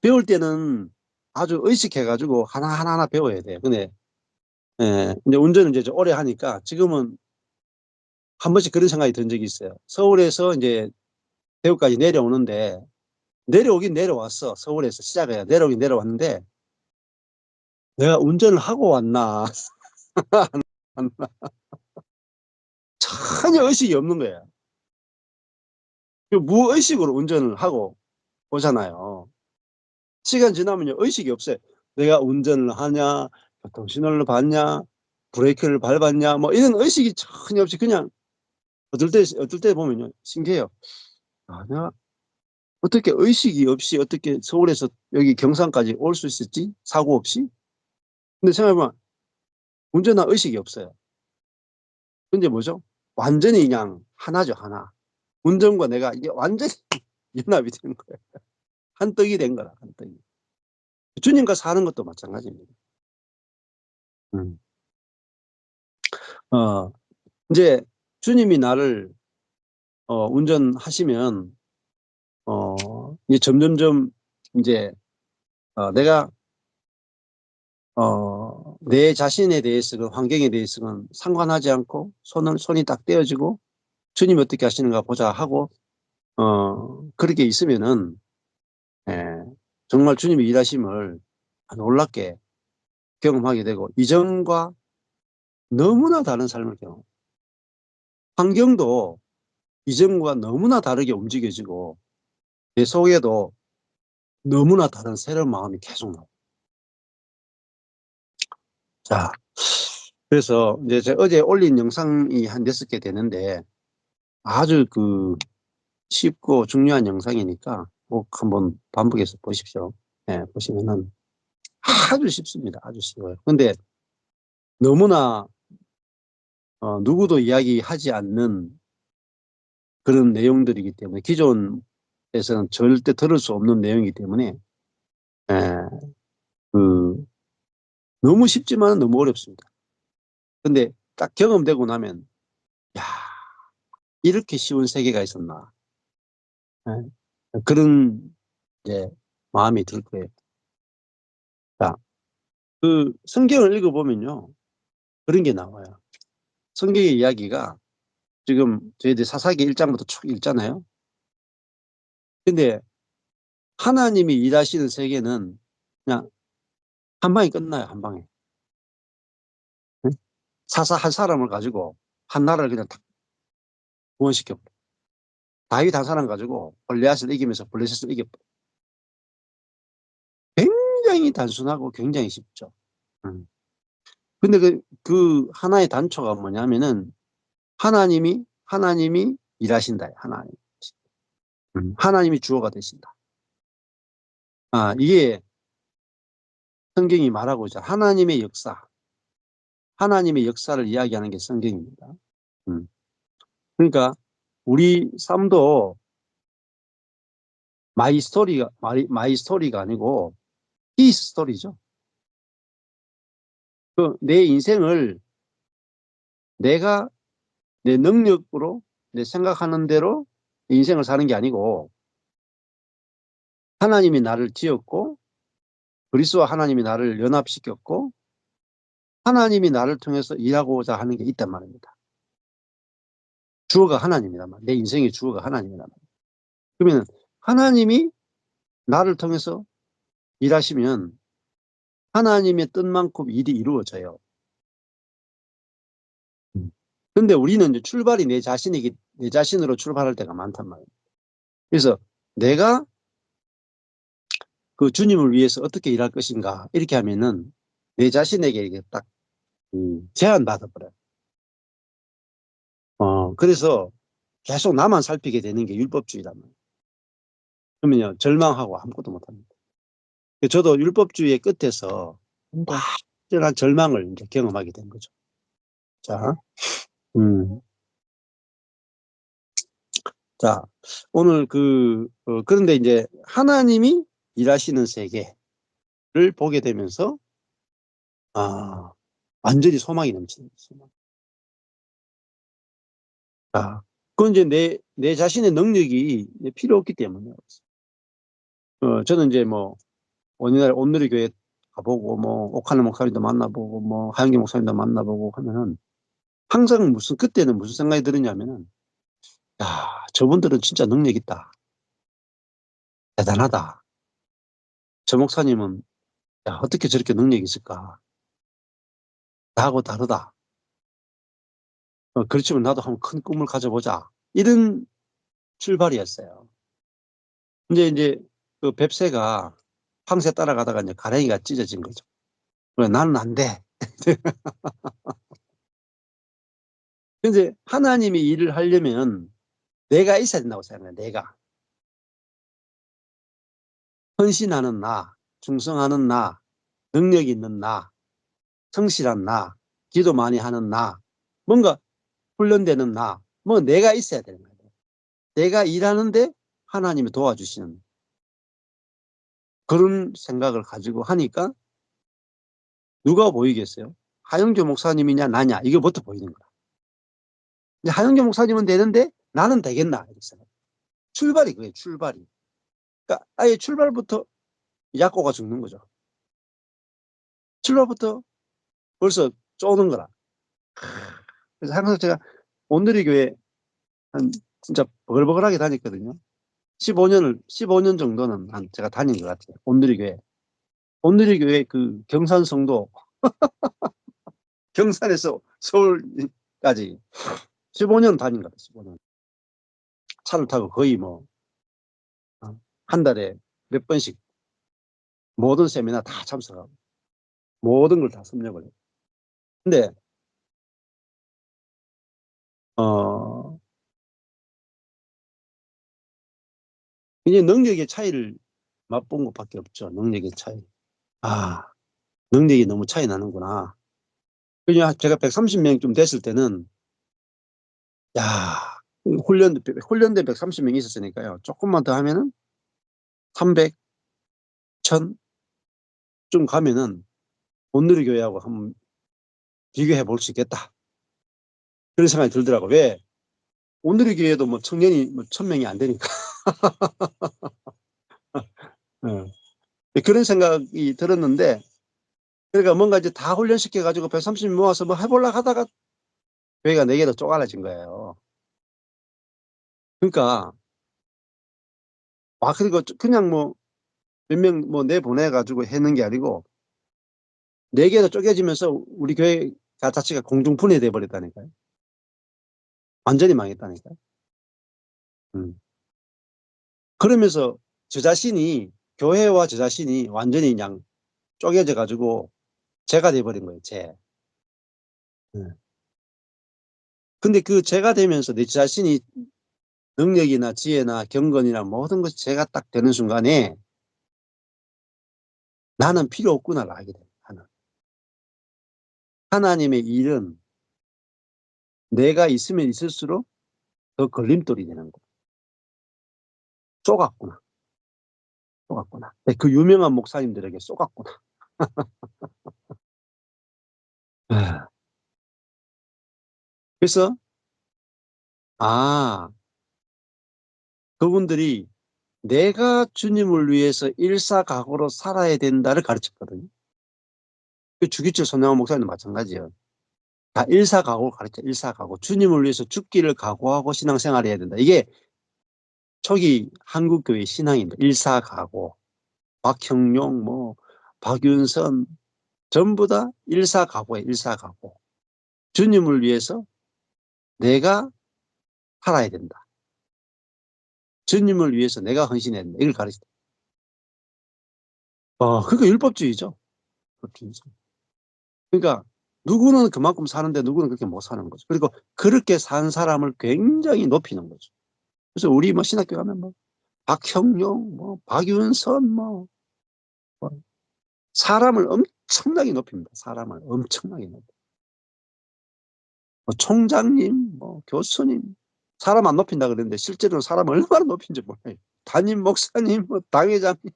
배울 때는 아주 의식해가지고 하나하나 배워야 돼요. 근데, 이제 운전을 이제 좀 오래 하니까 지금은 한 번씩 그런 생각이 든 적이 있어요. 서울에서 이제 대구까지 내려오는데, 내려오긴 내려왔어. 서울에서 시작해야 내려오긴 내려왔는데, 내가 운전을 하고 왔나? 전혀 의식이 없는 거야. 무의식으로 운전을 하고 오잖아요. 시간 지나면요, 의식이 없어요. 내가 운전을 하냐, 교통신호를 봤냐, 브레이크를 밟았냐, 뭐 이런 의식이 전혀 없이 그냥 어떨 때 보면요, 신기해요. 아, 내가 어떻게 의식이 없이 어떻게 서울에서 여기 경산까지 올 수 있었지? 사고 없이? 근데 생각해보면 운전한 의식이 없어요. 근데 뭐죠? 완전히 그냥 하나죠, 하나. 운전과 내가 이게 완전히 연합이 되는 거예요. 한 떡이 된 거라, 한 떡이. 주님과 사는 것도 마찬가지입니다. 음. 어, 이제 주님이 나를 운전하시면 이제 점점점 이제 내가 내 자신에 대해서는 환경에 대해서는 상관하지 않고 손이 딱 떼어지고 주님이 어떻게 하시는가 보자 하고 그렇게 있으면은 예, 정말 주님의 일하심을 놀랍게 경험하게 되고 이전과 너무나 다른 삶을 경험. 환경도 이전과 너무나 다르게 움직여지고 내 속에도 너무나 다른 새로운 마음이 계속 나와요. 자, 그래서 이제 제가 어제 올린 영상이 한 6개 되는데 아주 쉽고 중요한 영상이니까 꼭 한번 반복해서 보십시오. 예, 보시면은 아주 쉽습니다. 아주 쉬워요. 근데 너무나 누구도 이야기하지 않는 그런 내용들이기 때문에 기존에서는 절대 들을 수 없는 내용이기 때문에 예, 그 너무 쉽지만 너무 어렵습니다. 근데 딱 경험되고 나면 야, 이렇게 쉬운 세계가 있었나. 예, 그런 이제 마음이 들 거예요. 그 성경을 읽어보면요. 그런 게 나와요. 성경의 이야기가 지금 저희들 사사기 1장부터 쭉 읽잖아요. 근데 하나님이 일하시는 세계는 그냥 한 방에 끝나요. 한 방에. 응? 사사 한 사람을 가지고 한 나라를 그냥 다 구원시켜. 다윗 한 사람 가지고 골리앗을 이기면서 블레셋을 이겨. 굉장히 단순하고 굉장히 쉽죠. 음. 근데 그 하나의 단초가 뭐냐면은 하나님이 일하신다. 하나님. 하나님이 주어가 되신다. 아, 이게 성경이 말하고자 하나님의 역사를 이야기하는 게 성경입니다. 음. 그러니까 우리 삶도 마이 스토리가 아니고 히스 스토리죠. 그 내 인생을 내가 내 능력으로 내 생각하는 대로 인생을 사는 게 아니고 하나님이 나를 지었고 그리스도와 하나님이 나를 연합시켰고 하나님이 나를 통해서 일하고자 하는 게 있단 말입니다. 주어가 하나님이란 말이에요. 내 인생의 주어가 하나님이란 말이에요. 그러면 하나님이 나를 통해서 일하시면 하나님의 뜻만큼 일이 이루어져요. 근데 우리는 이제 출발이 내 자신으로 출발할 때가 많단 말이에요. 그래서 내가 그 주님을 위해서 어떻게 일할 것인가 이렇게 하면은 내 자신에게 이게 딱 제한받아 버려요. 그래서 계속 나만 살피게 되는 게 율법주의란 말이에요. 그러면요 절망하고 아무것도 못합니다. 저도 율법주의의 끝에서 완전한 절망을 이제 경험하게 된 거죠. 자, 음, 자, 오늘 그런데 이제 하나님이 일하시는 세계를 보게 되면서, 아, 완전히 소망이 넘치는 거죠. 아, 그건 이제 내 자신의 능력이 이제 필요 없기 때문에. 저는 이제 뭐, 온누리 교회 가보고, 뭐, 옥하는 목사님도 만나보고, 뭐, 하영기 목사님도 만나보고 하면은, 항상 그때는 무슨 생각이 들었냐면은, 야, 저분들은 진짜 능력 있다. 대단하다. 저 목사님은, 야, 어떻게 저렇게 능력이 있을까? 나하고 다르다. 그렇지만 나도 한번 큰 꿈을 가져보자. 이런 출발이었어요. 근데 이제 그 뱁새가 황새 따라가다가 이제 가랭이가 찢어진 거죠. 그래, 나는 안 돼. 근데 하나님이 일을 하려면 내가 있어야 된다고 생각해요. 내가. 헌신하는 나, 충성하는 나, 능력 있는 나, 성실한 나, 기도 많이 하는 나, 뭔가 훈련되는 나, 뭐 내가 있어야 되는 거예요. 내가 일하는데 하나님이 도와주시는 그런 생각을 가지고 하니까 누가 보이겠어요? 하영교 목사님이냐 나냐 이거부터 보이는 거야. 근데 하영교 목사님은 되는데 나는 되겠나 이렇게 생각. 출발이 그게 출발이. 그러니까 아예 출발부터 약고가 죽는 거죠. 출발부터 벌써 쪼는 거라. 그래서 항상 제가 온누리 교회 한 진짜 버글버글하게 다녔거든요. 15년 정도는 한 제가 다닌 것 같아요. 온누리 교회. 온누리 교회 그 경산성도 경산에서 서울까지 15년 다닌 것 같아요. 15년. 차를 타고 거의 뭐 한 달에 몇 번씩 모든 세미나 다 참석하고 모든 걸 다 섭렵을 해요. 근데 어 이제 능력의 차이를 맛본 것밖에 없죠. 능력의 차이. 아, 능력이 너무 차이 나는구나. 그냥 제가 130명 좀 됐을 때는 야, 훈련대 130명 있었으니까요. 조금만 더 하면은 300, 1000좀 가면은 온누리 교회하고 한번 비교해 볼 수 있겠다. 그런 생각이 들더라고. 왜? 온누리 교회도 뭐 청년이 뭐 1000명이 안 되니까. 어. 그런 생각이 들었는데 그러니까 뭔가 이제 다 훈련시켜 가지고 130명 모아서 뭐 해 보려고 하다가 교회가 4 개로 쪼갈라진 거예요. 그러니까 그리고 그냥 뭐 몇 명 뭐 내보내 가지고 했는 게 아니고 4 개로 쪼개지면서 우리 교회가 자체가 공중 분해돼 버렸다니까요. 완전히 망했다니까요. 음. 그러면서 저 자신이 교회와 저 자신이 완전히 그냥 쪼개져 가지고 쟤가 돼 버린 거예요, 쟤. 예. 근데 그 쟤가 되면서 내 자신이 능력이나 지혜나 경건이나 모든 것이 쟤가 딱 되는 순간에 '나는 필요 없구나.'를 알게 돼요, 하나. 하나님의 일은 내가 있으면 있을수록 더 걸림돌이 되는 거야. '쏘갔구나, 쏘갔구나. 그 유명한 목사님들에게 쏘갔구나.' 예. 그래서 아 그분들이 "내가 주님을 위해서 일사각오로 살아야 된다."를 가르쳤거든요. 그 주기철 손양원 목사님도 마찬가지예요. 다 일사각오를 가르쳐요, 일사각오. 주님을 위해서 죽기를 각오하고 신앙생활을 해야 된다. 이게 초기 한국교회 신앙입니다. 일사각오. 박형룡 뭐 박윤선 전부 다 일사각오예요, 일사각오. 주님을 위해서 내가 살아야 된다. 주님을 위해서 내가 헌신해야 된다. 이걸 가르쳐요. 그러니까 율법주의죠. 율법주의죠. 그러니까 누구는 그만큼 사는데 누구는 그렇게 못 사는 거죠. 그리고 그렇게 산 사람을 굉장히 높이는 거죠. 그래서 우리 뭐 신학교 가면 뭐 박형룡 뭐 박윤선 뭐 사람을 엄청나게 높입니다. 사람을 엄청나게 높여요. 뭐 총장님 뭐 교수님 사람 안 높인다 그랬는데 실제로는 사람을 얼마나 높인지 몰라요. 담임 목사님 뭐 당회장님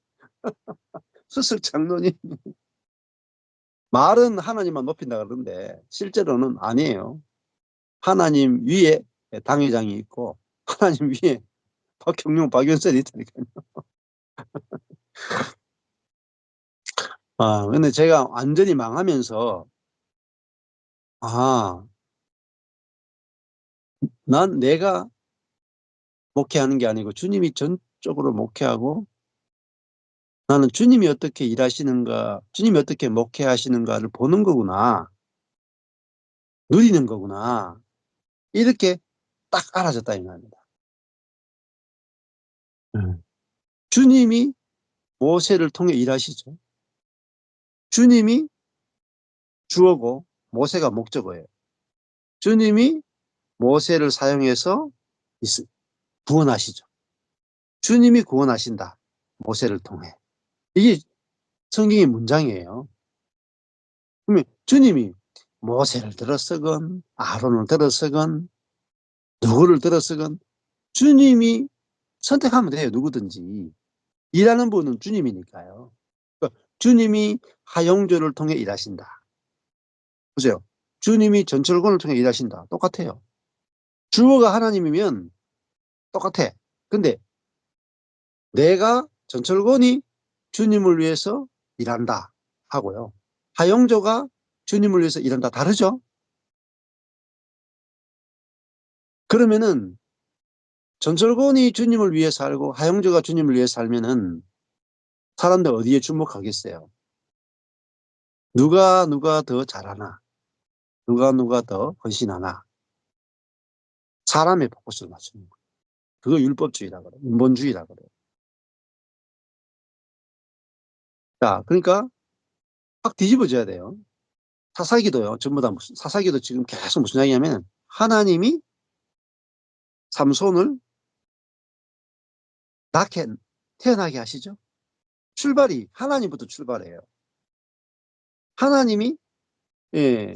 수석 장로님 말은 하나님만 높인다 그러는데 실제로는 아니에요. 하나님 위에 당회장이 있고 하나님 위에 박형룡, 박윤선이 있다니까요. 근데 제가 완전히 망하면서 '아 난 내가 목회하는 게 아니고 주님이 전적으로 목회하고 나는 주님이 어떻게 일하시는가, 주님이 어떻게 목회하시는가를 보는 거구나. 누리는 거구나.' 이렇게 딱 알아졌다 이 말입니다. 음. 주님이 모세를 통해 일하시죠. 주님이 주어고 모세가 목적어예요. 주님이 모세를 사용해서 이스 구원하시죠. 주님이 구원하신다, 모세를 통해. 이게 성경의 문장이에요. 그러면 주님이 모세를 들어 쓰건 아론을 들어 쓰건 누구를 들어 쓰건 주님이 선택하면 돼요, 누구든지. 일하는 분은 주님이니까요. 그러니까 주님이 하용조를 통해 일하신다. 보세요. 주님이 전철권을 통해 일하신다. 똑같아요. 주어가 하나님이면 똑같아. 근데 내가 전철권이 주님을 위해서 일한다 하고요. 하용조가 주님을 위해서 일한다 다르죠? 그러면은 전철권이 주님을 위해 살고 하용조가 주님을 위해 살면은 사람들 어디에 주목하겠어요? 누가 더 잘하나? 누가 더 헌신하나? 사람의 포커스를 맞추는 거예요. 그거 율법주의라 그래요. 인본주의라 그래요. 자, 그러니까 확 뒤집어져야 돼요. 사사기도요. 전부 다 사사기도 지금 계속 무슨 이야기냐면 하나님이 삼손을 낳게 태어나게 하시죠. 출발이 하나님부터 출발해요. 하나님이 예,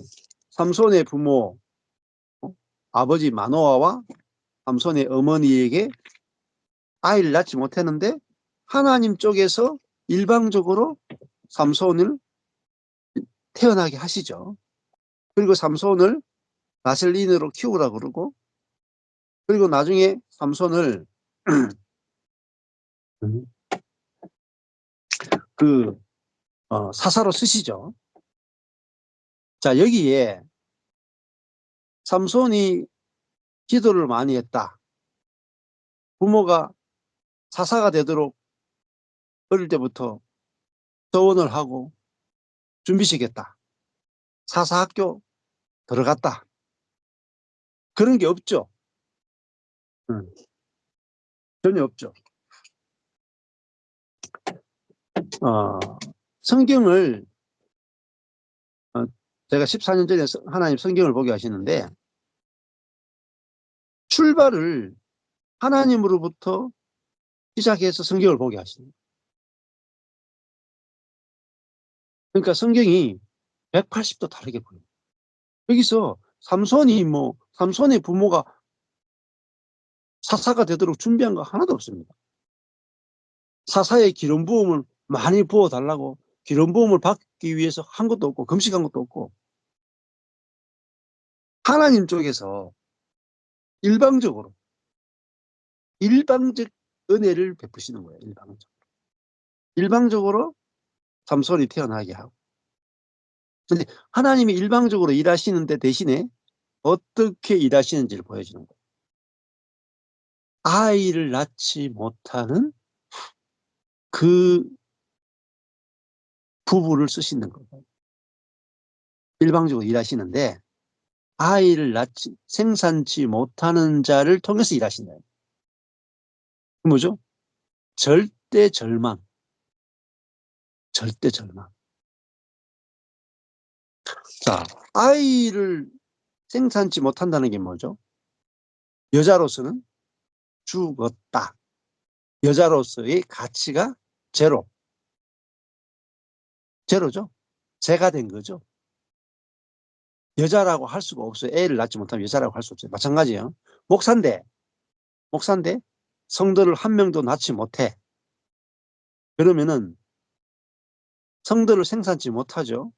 삼손의 부모 아버지 마노아와 삼손의 어머니에게 아이를 낳지 못했는데 하나님 쪽에서 일방적으로 삼손을 태어나게 하시죠. 그리고 삼손을 나셀린으로 키우라고 그러고 그리고 나중에 삼손을 그 사사로 쓰시죠. 자, 여기에 삼손이 기도를 많이 했다. 부모가 사사가 되도록 어릴 때부터 서원을 하고 준비시켰다. 사사학교 들어갔다. 그런 게 없죠. 음, 전혀 없죠. 어, 성경을 어, 제가 14년 전에 하나님 성경을 보게 하시는데 출발을 하나님으로부터 시작해서 성경을 보게 하십니다. 그러니까 성경이 180도 다르게 보여요. 여기서 삼손의 부모가 사사가 되도록 준비한 거 하나도 없습니다. 사사의 기름 부음을 많이 부어달라고 기름 부음을 받기 위해서 한 것도 없고 금식한 것도 없고 하나님 쪽에서 일방적으로 일방적 은혜를 베푸시는 거예요. 일방적으로 삼손이 태어나게 하고. 근데 하나님이 일방적으로 일하시는데 대신에 어떻게 일하시는지를 보여주는 거예요. 아이를 낳지 못하는 그 부부를 쓰시는 거예요. 일방적으로 일하시는데 아이를 생산치 못하는 자를 통해서 일하신다. 뭐죠? 절대 절망. 절대 절망. 자, 아이를 생산치 못한다는 게 뭐죠? 여자로서는 죽었다. 여자로서의 가치가 제로. 제로죠. 제가 된 거죠. 여자라고 할 수가 없어요. 애를 낳지 못하면 여자라고 할 수 없어요. 마찬가지예요. 목사인데 성도를 한 명도 낳지 못해. 그러면은 성도를 생산치 못하죠.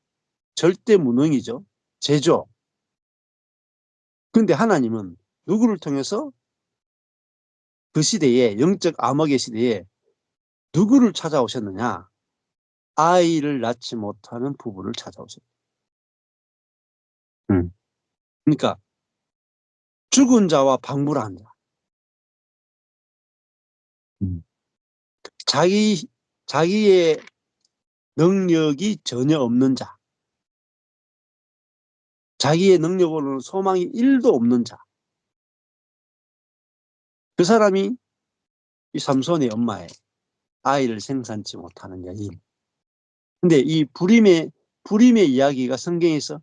절대 무능이죠. 제조. 그런데 하나님은 누구를 통해서 그 시대에 영적 암흑의 시대에 누구를 찾아오셨느냐? 아이를 낳지 못하는 부부를 찾아오셨다. 그러니까 죽은 자와 방불한 자. 음. 자기의 능력이 전혀 없는 자. 자기의 능력으로는 소망이 1도 없는 자. 그 사람이 이 삼손의 엄마의 아이를 생산치 못하는 여인. 근데 이 불임의 이야기가 성경에서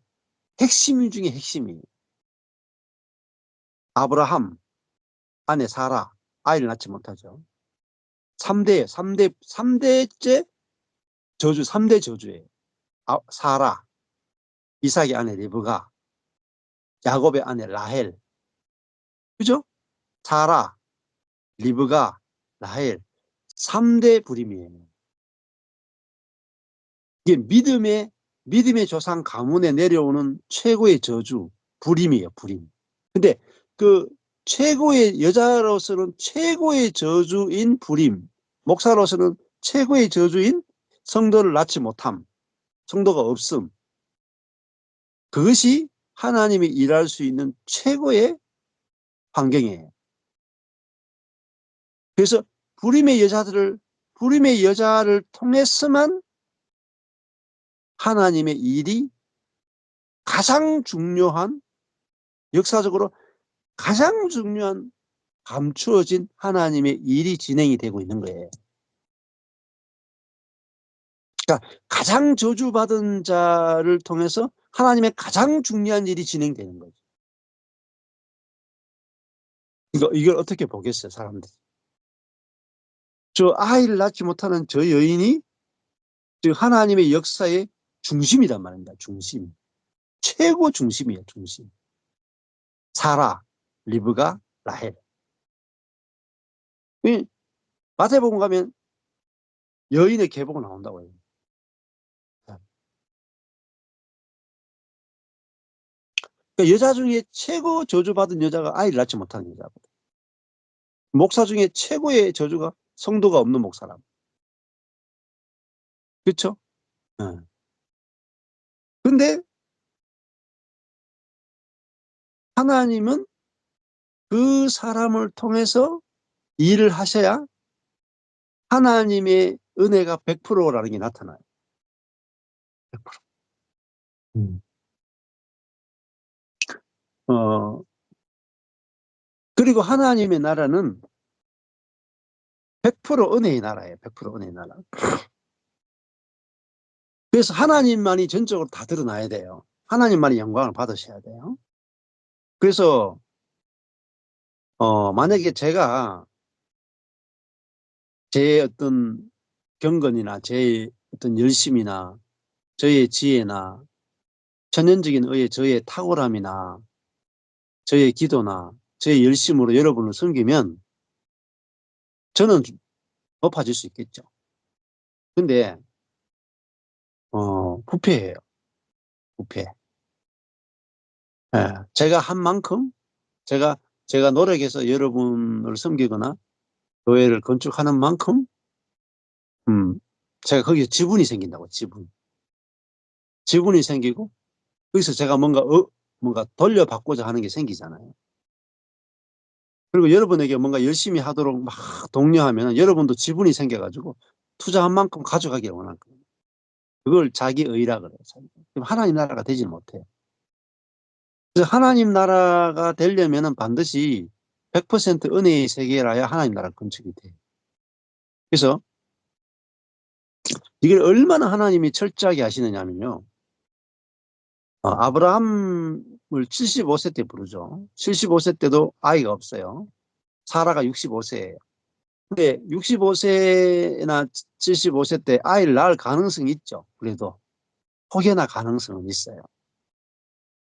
핵심 중에 핵심이에요. 아브라함, 아내 사라, 아이를 낳지 못하죠. 3대째 저주, 3대 저주예요. 사라, 이삭의 아내 리브가, 야곱의 아내 라헬. 그죠? 사라, 리브가, 라헬. 3대 불임이에요. 이게 믿음의 조상 가문에 내려오는 최고의 저주, 불임이에요, 불임. 근데 그 최고의 여자로서는 최고의 저주인 불임, 목사로서는 최고의 저주인 성도를 낳지 못함, 성도가 없음. 그것이 하나님이 일할 수 있는 최고의 환경이에요. 그래서 불임의 여자를 통해서만 하나님의 일이 가장 중요한, 역사적으로 가장 중요한 감추어진 하나님의 일이 진행이 되고 있는 거예요. 그러니까 가장 저주받은 자를 통해서 하나님의 가장 중요한 일이 진행되는 거죠. 이걸 어떻게 보겠어요, 사람들이? 저 아이를 낳지 못하는 저 여인이 즉 하나님의 역사의 중심이란 말입니다. 중심. 최고 중심이에요, 중심. 사라, 리브가, 라헬. 마태복음 가면 여인의 계보가 나온다고 해요. 그러니까 여자 중에 최고 저주받은 여자가 아이를 낳지 못하는 여자거든. 목사 중에 최고의 저주가 성도가 없는 목사람. 그렇죠? 네. 근데 하나님은 그 사람을 통해서 일을 하셔야 하나님의 은혜가 100%라는 게 나타나요. 100%. 음. 어, 그리고 하나님의 나라는 100% 은혜의 나라예요. 100% 은혜의 나라. 그래서 하나님만이 전적으로 다 드러나야 돼요. 하나님만이 영광을 받으셔야 돼요. 그래서 만약에 제가 제 어떤 경건이나 제 어떤 열심이나 저의 지혜나 천연적인 의의 저의 탁월함이나 저의 기도나 저의 열심으로 여러분을 섬기면 저는 높아질 수 있겠죠. 근데 부패해요. 부패. 예. 제가 한 만큼 제가 노력해서 여러분을 섬기거나 교회를 건축하는 만큼 음, 제가 거기에 지분이 생긴다고. 지분이 생기고 거기서 제가 뭔가 돌려받고자 하는 게 생기잖아요. 그리고 여러분에게 뭔가 열심히 하도록 막 독려하면 여러분도 지분이 생겨가지고 투자한 만큼 가져가길 원할 거예요. 그걸 자기의라 그래요. 그럼 하나님 나라가 되지 못해요. 그래서 하나님 나라가 되려면 반드시 100% 은혜의 세계라야 하나님 나라 건축이 돼요. 그래서 이걸 얼마나 하나님이 철저하게 하시느냐면요. 아브라함을 75세 때 부르죠. 75세 때도 아이가 없어요. 사라가 65세예요. 근데 65세나 75세 때 아이를 낳을 가능성이 있죠. 그래도 혹여나 가능성은 있어요.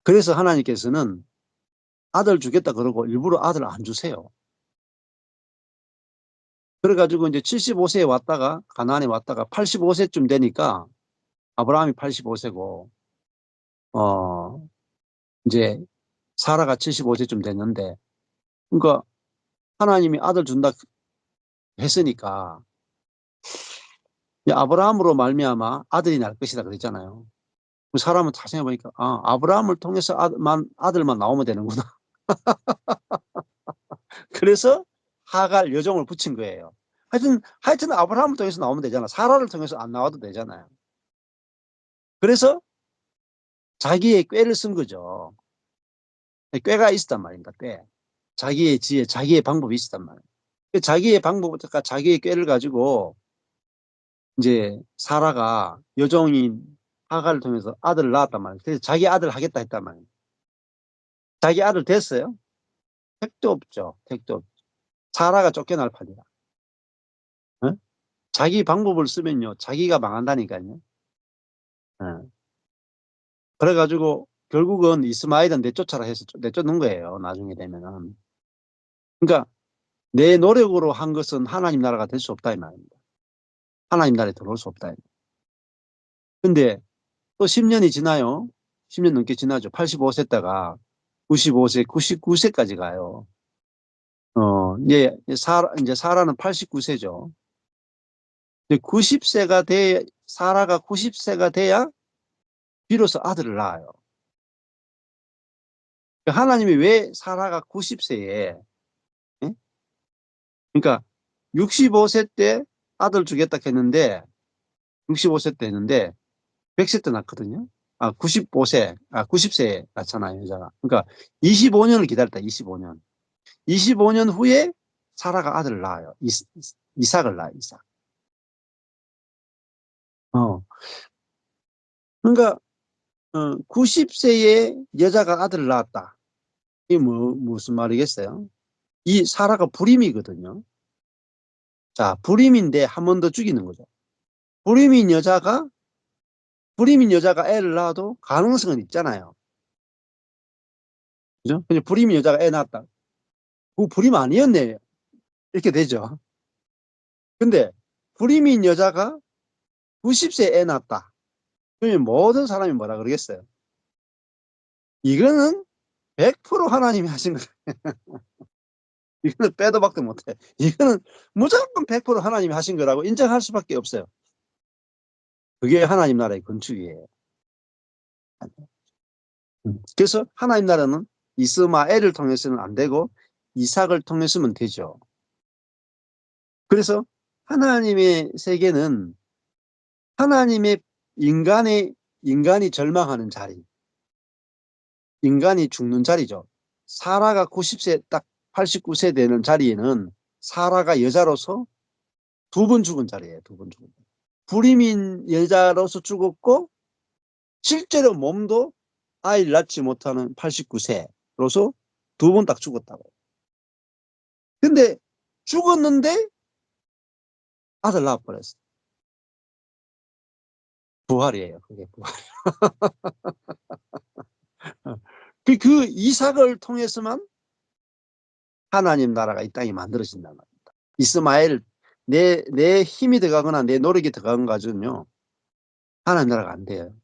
그래서 하나님께서는 아들 주겠다 그러고 일부러 아들 안 주세요. 그래가지고 이제 75세에 왔다가 가나안에 왔다가 85세쯤 되니까 아브라함이 85세고 이제 사라가 75세쯤 됐는데 그러니까 하나님이 아들 준다 했으니까 아브라함으로 말미암아 아들이 날 것이다 그랬잖아요. 사람은 다 생각해보니까 아브라함을 통해서 아들만 나오면 되는구나. 그래서 하갈 여종을 붙인 거예요. 하여튼 아브라함을 통해서 나오면 되잖아. 사라를 통해서 안 나와도 되잖아요. 그래서 자기의 꾀를 쓴 거죠. 꾀가 있었단 말입니다. 꾀. 자기의 지혜, 자기의 방법이 있었단 말이에요. 자기의 방법, 그러니까 자기의 꾀를 가지고 이제 사라가 여종인 하갈을 통해서 아들을 낳았단 말이에요. 그래서 자기 아들 하겠다 했단 말이에요. 자기 아들 됐어요? 택도 없죠. 택도 없죠. 사라가 쫓겨날 판이다. 어? 자기 방법을 쓰면요. 자기가 망한다니까요. 어. 그래가지고 결국은 이스마엘은 내쫓아라 해서 내쫓는 거예요. 나중에 되면은. 그러니까 내 노력으로 한 것은 하나님 나라가 될 수 없다 이 말입니다. 하나님 나라에 들어올 수 없다. 근데 또 10년이 지나요. 10년 넘게 지나죠. 85세 때가 95세, 99세까지 가요. 이제 사라는 89세죠. 사라가 90세가 돼야 비로소 아들을 낳아요. 하나님이 왜 사라가 90세에, 그러니까 65세 때 아들 주겠다 했는데, 65세 때 했는데, 100세 때 낳거든요. 90세에 낳잖아요, 여자가. 그러니까 25년을 기다렸다, 25년. 25년 후에 사라가 아들을 낳아요. 이삭을 낳아요, 이삭. 어. 그러니까, 90세에 여자가 아들을 낳았다. 이게 무슨 말이겠어요? 이 사라가 불임이거든요. 자, 불임인데 한 번 더 죽이는 거죠. 불임인 여자가, 불임인 여자가 애를 낳아도 가능성은 있잖아요. 그죠? 근데 불임인 여자가 애 낳았다. 그 불임 아니었네. 이렇게 되죠. 근데 불임인 여자가 90세 애 낳았다. 그러면 모든 사람이 뭐라 그러겠어요? 이거는 100% 하나님이 하신 거다. 이거는 빼도 박도 못해. 이거는 무조건 100% 하나님이 하신 거라고 인정할 수밖에 없어요. 그게 하나님 나라의 건축이에요. 그래서 하나님 나라는 이스마엘을 통해서는 안 되고 이삭을 통해서만 되죠. 그래서 하나님의 세계는 하나님의 인간이 절망하는 자리, 인간이 죽는 자리죠. 사라가 90세 딱 89세 되는 자리에는 사라가 여자로서 두 번 죽은 자리예요. 두 번 죽은. 불임인 여자로서 죽었고 실제로 몸도 아이를 낳지 못하는 89세로서 두 번 딱 죽었다고. 근데 죽었는데 아들 낳아버렸어. 부활이에요. 그게 부활. 그 이삭을 통해서만 하나님 나라가 이 땅에 만들어진다는 겁니다. 이스마엘, 내 힘이 들어가거나 내 노력이 들어간 가지고는요, 하나님 나라가 안 돼요.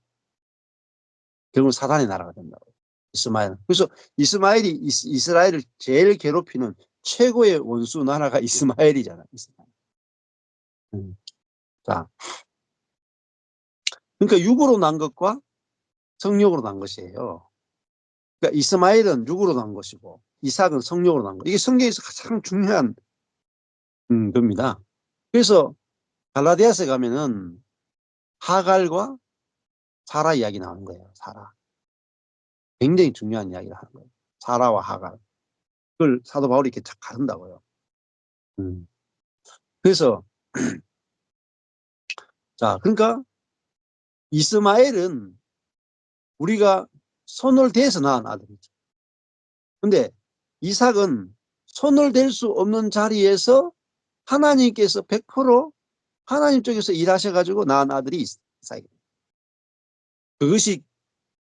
결국은 사단의 나라가 된다고. 이스마엘. 그래서 이스마엘이 이스라엘을 제일 괴롭히는 최고의 원수 나라가 이스마엘이잖아. 이스마엘. 자, 그러니까 육으로 난 것과 성령으로 난 것이에요. 그러니까 이스마엘은 육으로 난 것이고 이삭은 성령으로 난 것. 이게 성경에서 가장 중요한 겁니다. 그래서 갈라디아서에 가면은 하갈과 사라 이야기 나오는 거예요. 사라. 굉장히 중요한 이야기를 하는 거예요. 사라와 하갈. 그걸 사도 바울이 이렇게 쫙 가른다고요. 그래서 자, 그러니까 이스마엘은 우리가 손을 대서 낳은 아들이죠. 근데 이삭은 손을 댈 수 없는 자리에서 하나님께서 100% 하나님 쪽에서 일하셔가지고 낳은 아들이 이삭이에요. 그것이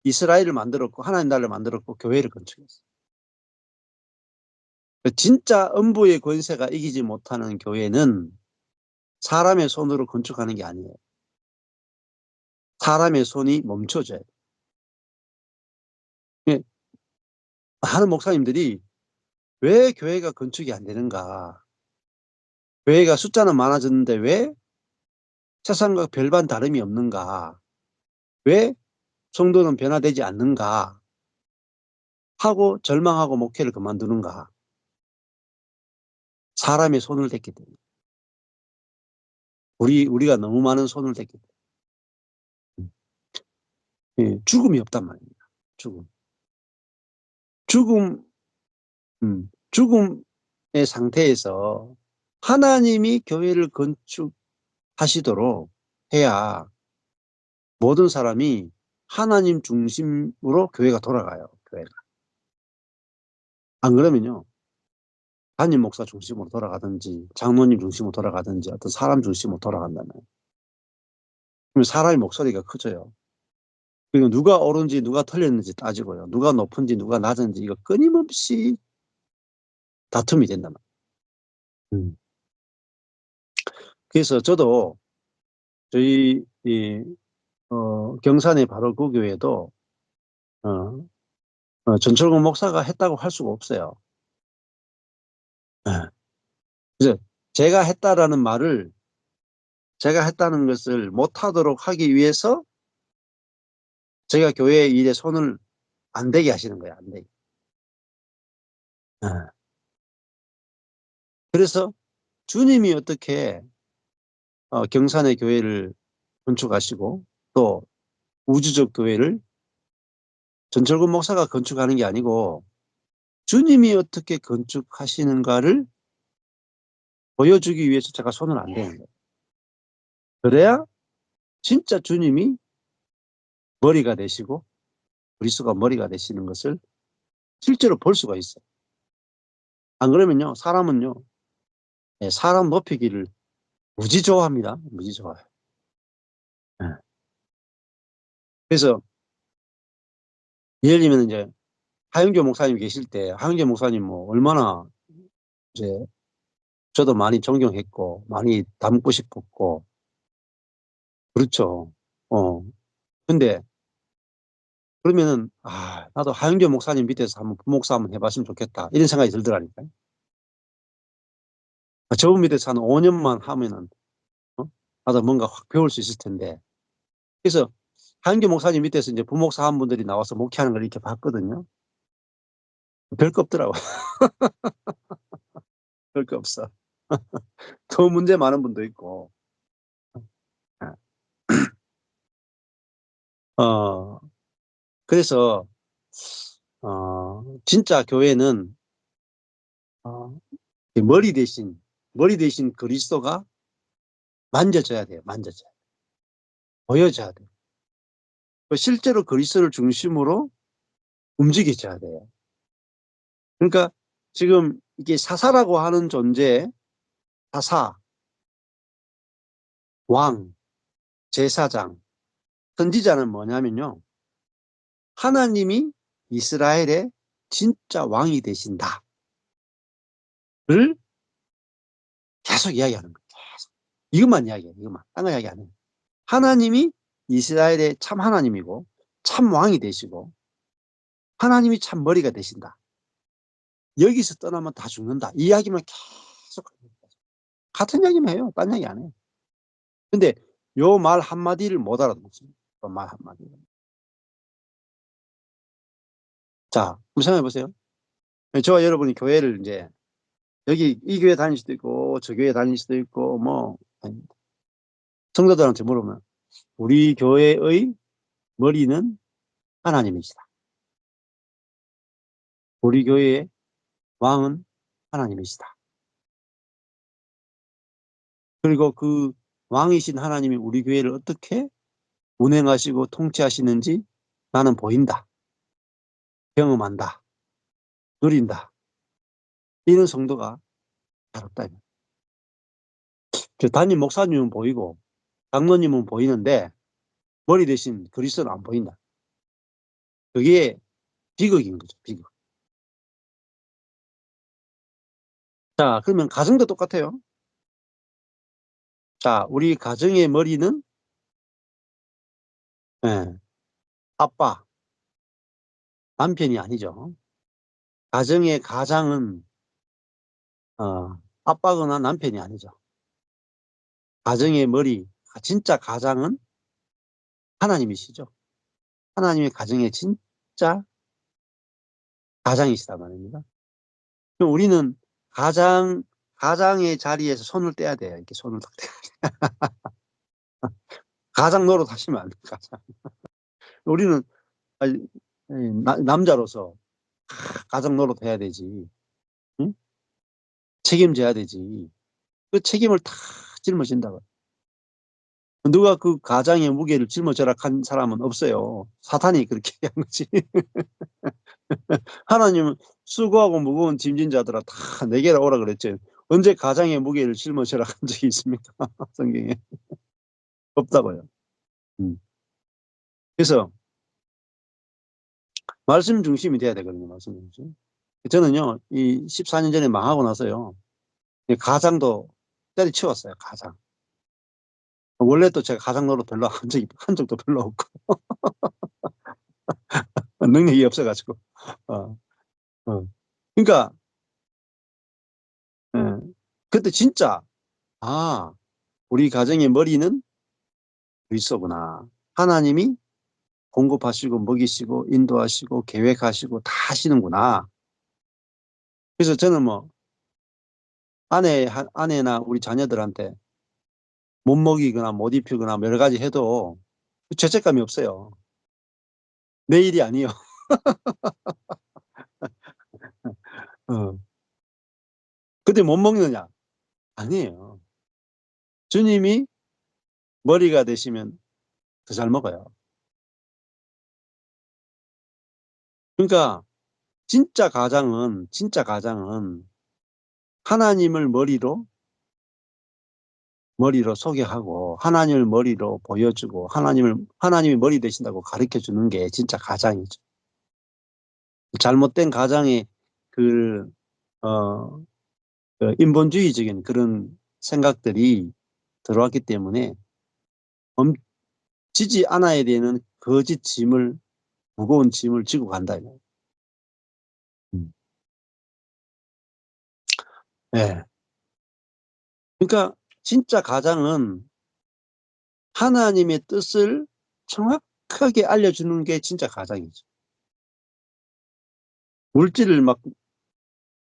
이스라엘을 만들었고 하나님 나라를 만들었고 교회를 건축했어요. 진짜 음부의 권세가 이기지 못하는 교회는 사람의 손으로 건축하는 게 아니에요. 사람의 손이 멈춰져요. 예, 많은 목사님들이 왜 교회가 건축이 안 되는가? 교회가 숫자는 많아졌는데 왜 세상과 별반 다름이 없는가? 왜 성도는 변화되지 않는가? 하고 절망하고 목회를 그만두는가? 사람의 손을 댔기 때문에. 우리가 너무 많은 손을 댔기 때문에. 죽음이 없단 말입니다. 죽음. 죽음, 죽음의 상태에서 하나님이 교회를 건축하시도록 해야 모든 사람이 하나님 중심으로 교회가 돌아가요. 교회가. 안 그러면요. 담임 목사 중심으로 돌아가든지 장로님 중심으로 돌아가든지 어떤 사람 중심으로 돌아간다면 그러면 사람의 목소리가 커져요. 그리고 누가 옳은지 누가 틀렸는지 따지고요. 누가 높은지 누가 낮은지 이거 끊임없이 다툼이 된단 말이에요. 그래서 저도 저희 경산의 바로 그 교회도 어, 전철국 목사가 했다고 할 수가 없어요. 예. 그래서 제가 했다라는 말을 제가 했다는 것을 못하도록 하기 위해서 제가 교회 일에 손을 안 대게 하시는 거예요. 안 대게. 예. 그래서 주님이 어떻게 경산의 교회를 건축하시고 또 우주적 교회를 전철국 목사가 건축하는 게 아니고 주님이 어떻게 건축하시는가를 보여주기 위해서 제가 손을 안 대는 거예요. 그래야 진짜 주님이 머리가 되시고 그리스도가 머리가 되시는 것을 실제로 볼 수가 있어요. 안 그러면요 사람은요 사람 높이기를 무지 좋아합니다. 무지 좋아해요. 예. 그래서 예를 들면 이제 하영조 목사님 계실 때 하영조 목사님 뭐 얼마나 이제 저도 많이 존경했고 많이 닮고 싶었고 그렇죠. 근데 그러면은 나도 하영조 목사님 밑에서 한번 부목사 한번 해봤으면 좋겠다 이런 생각이 들더라니까요. 저분 밑에서 한 5년만 하면은 나도 뭔가 확 배울 수 있을 텐데. 그래서 하영조 목사님 밑에서 이제 부목사 한 분들이 나와서 목회하는 걸 이렇게 봤거든요. 별거 없더라고요. 별거 없어. 더 문제 많은 분도 있고. 예. 어 그래서 진짜 교회는 어 이 머리 대신 그리스도가 만져져야 돼요. 만져져야 돼요. 보여져야 돼요. 실제로 그리스도를 중심으로 움직여져야 돼요. 그러니까 지금 이게 사사라고 하는 존재, 사사, 왕, 제사장, 선지자는 뭐냐면요. 하나님이 이스라엘의 진짜 왕이 되신다를 계속 이야기하는 거예요. 계속. 이것만 이야기해요. 이것만. 딴 거 이야기 안 해요. 하나님이 이스라엘의 참 하나님이고 참 왕이 되시고 하나님이 참 머리가 되신다. 여기서 떠나면 다 죽는다. 이 이야기만 계속 합니다. 같은 이야기만 해요. 딴 이야기 안 해요. 근데 요 말 한마디를 못 알아듣습니다. 그 말 한마디를. 자, 한번 생각해 보세요. 저와 여러분이 교회를 이제 여기 이 교회 다닐 수도 있고 저 교회 다닐 수도 있고 뭐 성도들한테 물으면 우리 교회의 머리는 하나님이시다. 우리 교회의 왕은 하나님이시다. 그리고 그 왕이신 하나님이 우리 교회를 어떻게 운행하시고 통치하시는지 나는 보인다. 경험한다. 누린다. 이런 성도가 잘 없다. 저 담임 목사님은 보이고 장로님은 보이는데 머리 대신 그리스도는 안 보인다. 그게 비극인 거죠. 비극. 자, 그러면 가정도 똑같아요. 자, 우리 가정의 머리는 예, 아빠, 남편이 아니죠. 가정의 가장은 아빠거나 남편이 아니죠. 가정의 머리, 진짜 가장은 하나님이시죠. 하나님의 가정의 진짜 가장이시단 말입니다. 그럼 우리는 가장의 자리에서 손을 떼야 돼요. 이렇게 손을 딱 떼야 돼요. 가장 노릇 하시면 안 돼요. 가장. 우리는 남자로서 가장 노릇 해야 되지. 응? 책임져야 되지. 그 책임을 다 짊어진다고. 누가 그 가장의 무게를 짊어져라 한 사람은 없어요. 사탄이 그렇게 한 거지. 하나님은 수고하고 무거운 짐진 자들아 다 내게로 오라 그랬죠. 언제 가장의 무게를 짊어져라 한 적이 있습니까? 성경에 없다고요. 음. 그래서 말씀 중심이 돼야 되거든요. 말씀 중심. 저는요, 이 14년 전에 망하고 나서요, 가장도 때려치웠어요. 가장. 원래 또 제가 가장 노릇 별로 한 적도 별로 없고 능력이 없어가지고. 어, 어. 그러니까 예, 그때 진짜 아, 우리 가정의 머리는 그리스도구나. 하나님이 공급하시고 먹이시고 인도하시고 계획하시고 다 하시는구나. 그래서 저는 뭐 아내나 우리 자녀들한테 못 먹이거나 못 입히거나 뭐 여러 가지 해도 죄책감이 없어요. 내 일이 아니에요. 어. 근데 못 먹느냐? 아니에요. 주님이 머리가 되시면 더 잘 먹어요. 그러니까 진짜 가장은 하나님을 머리로 소개하고 하나님을 머리로 보여주고 하나님이 머리 되신다고 가르쳐 주는 게 진짜 가장이죠. 잘못된 가장의 그, 어, 그 인본주의적인 그런 생각들이 들어왔기 때문에 지지 않아야 되는 거짓 무거운 짐을 지고 간다. 이거예요. 음. 예. 그러니까 진짜 가장은 하나님의 뜻을 정확하게 알려주는 게 진짜 가장이죠. 물질을 막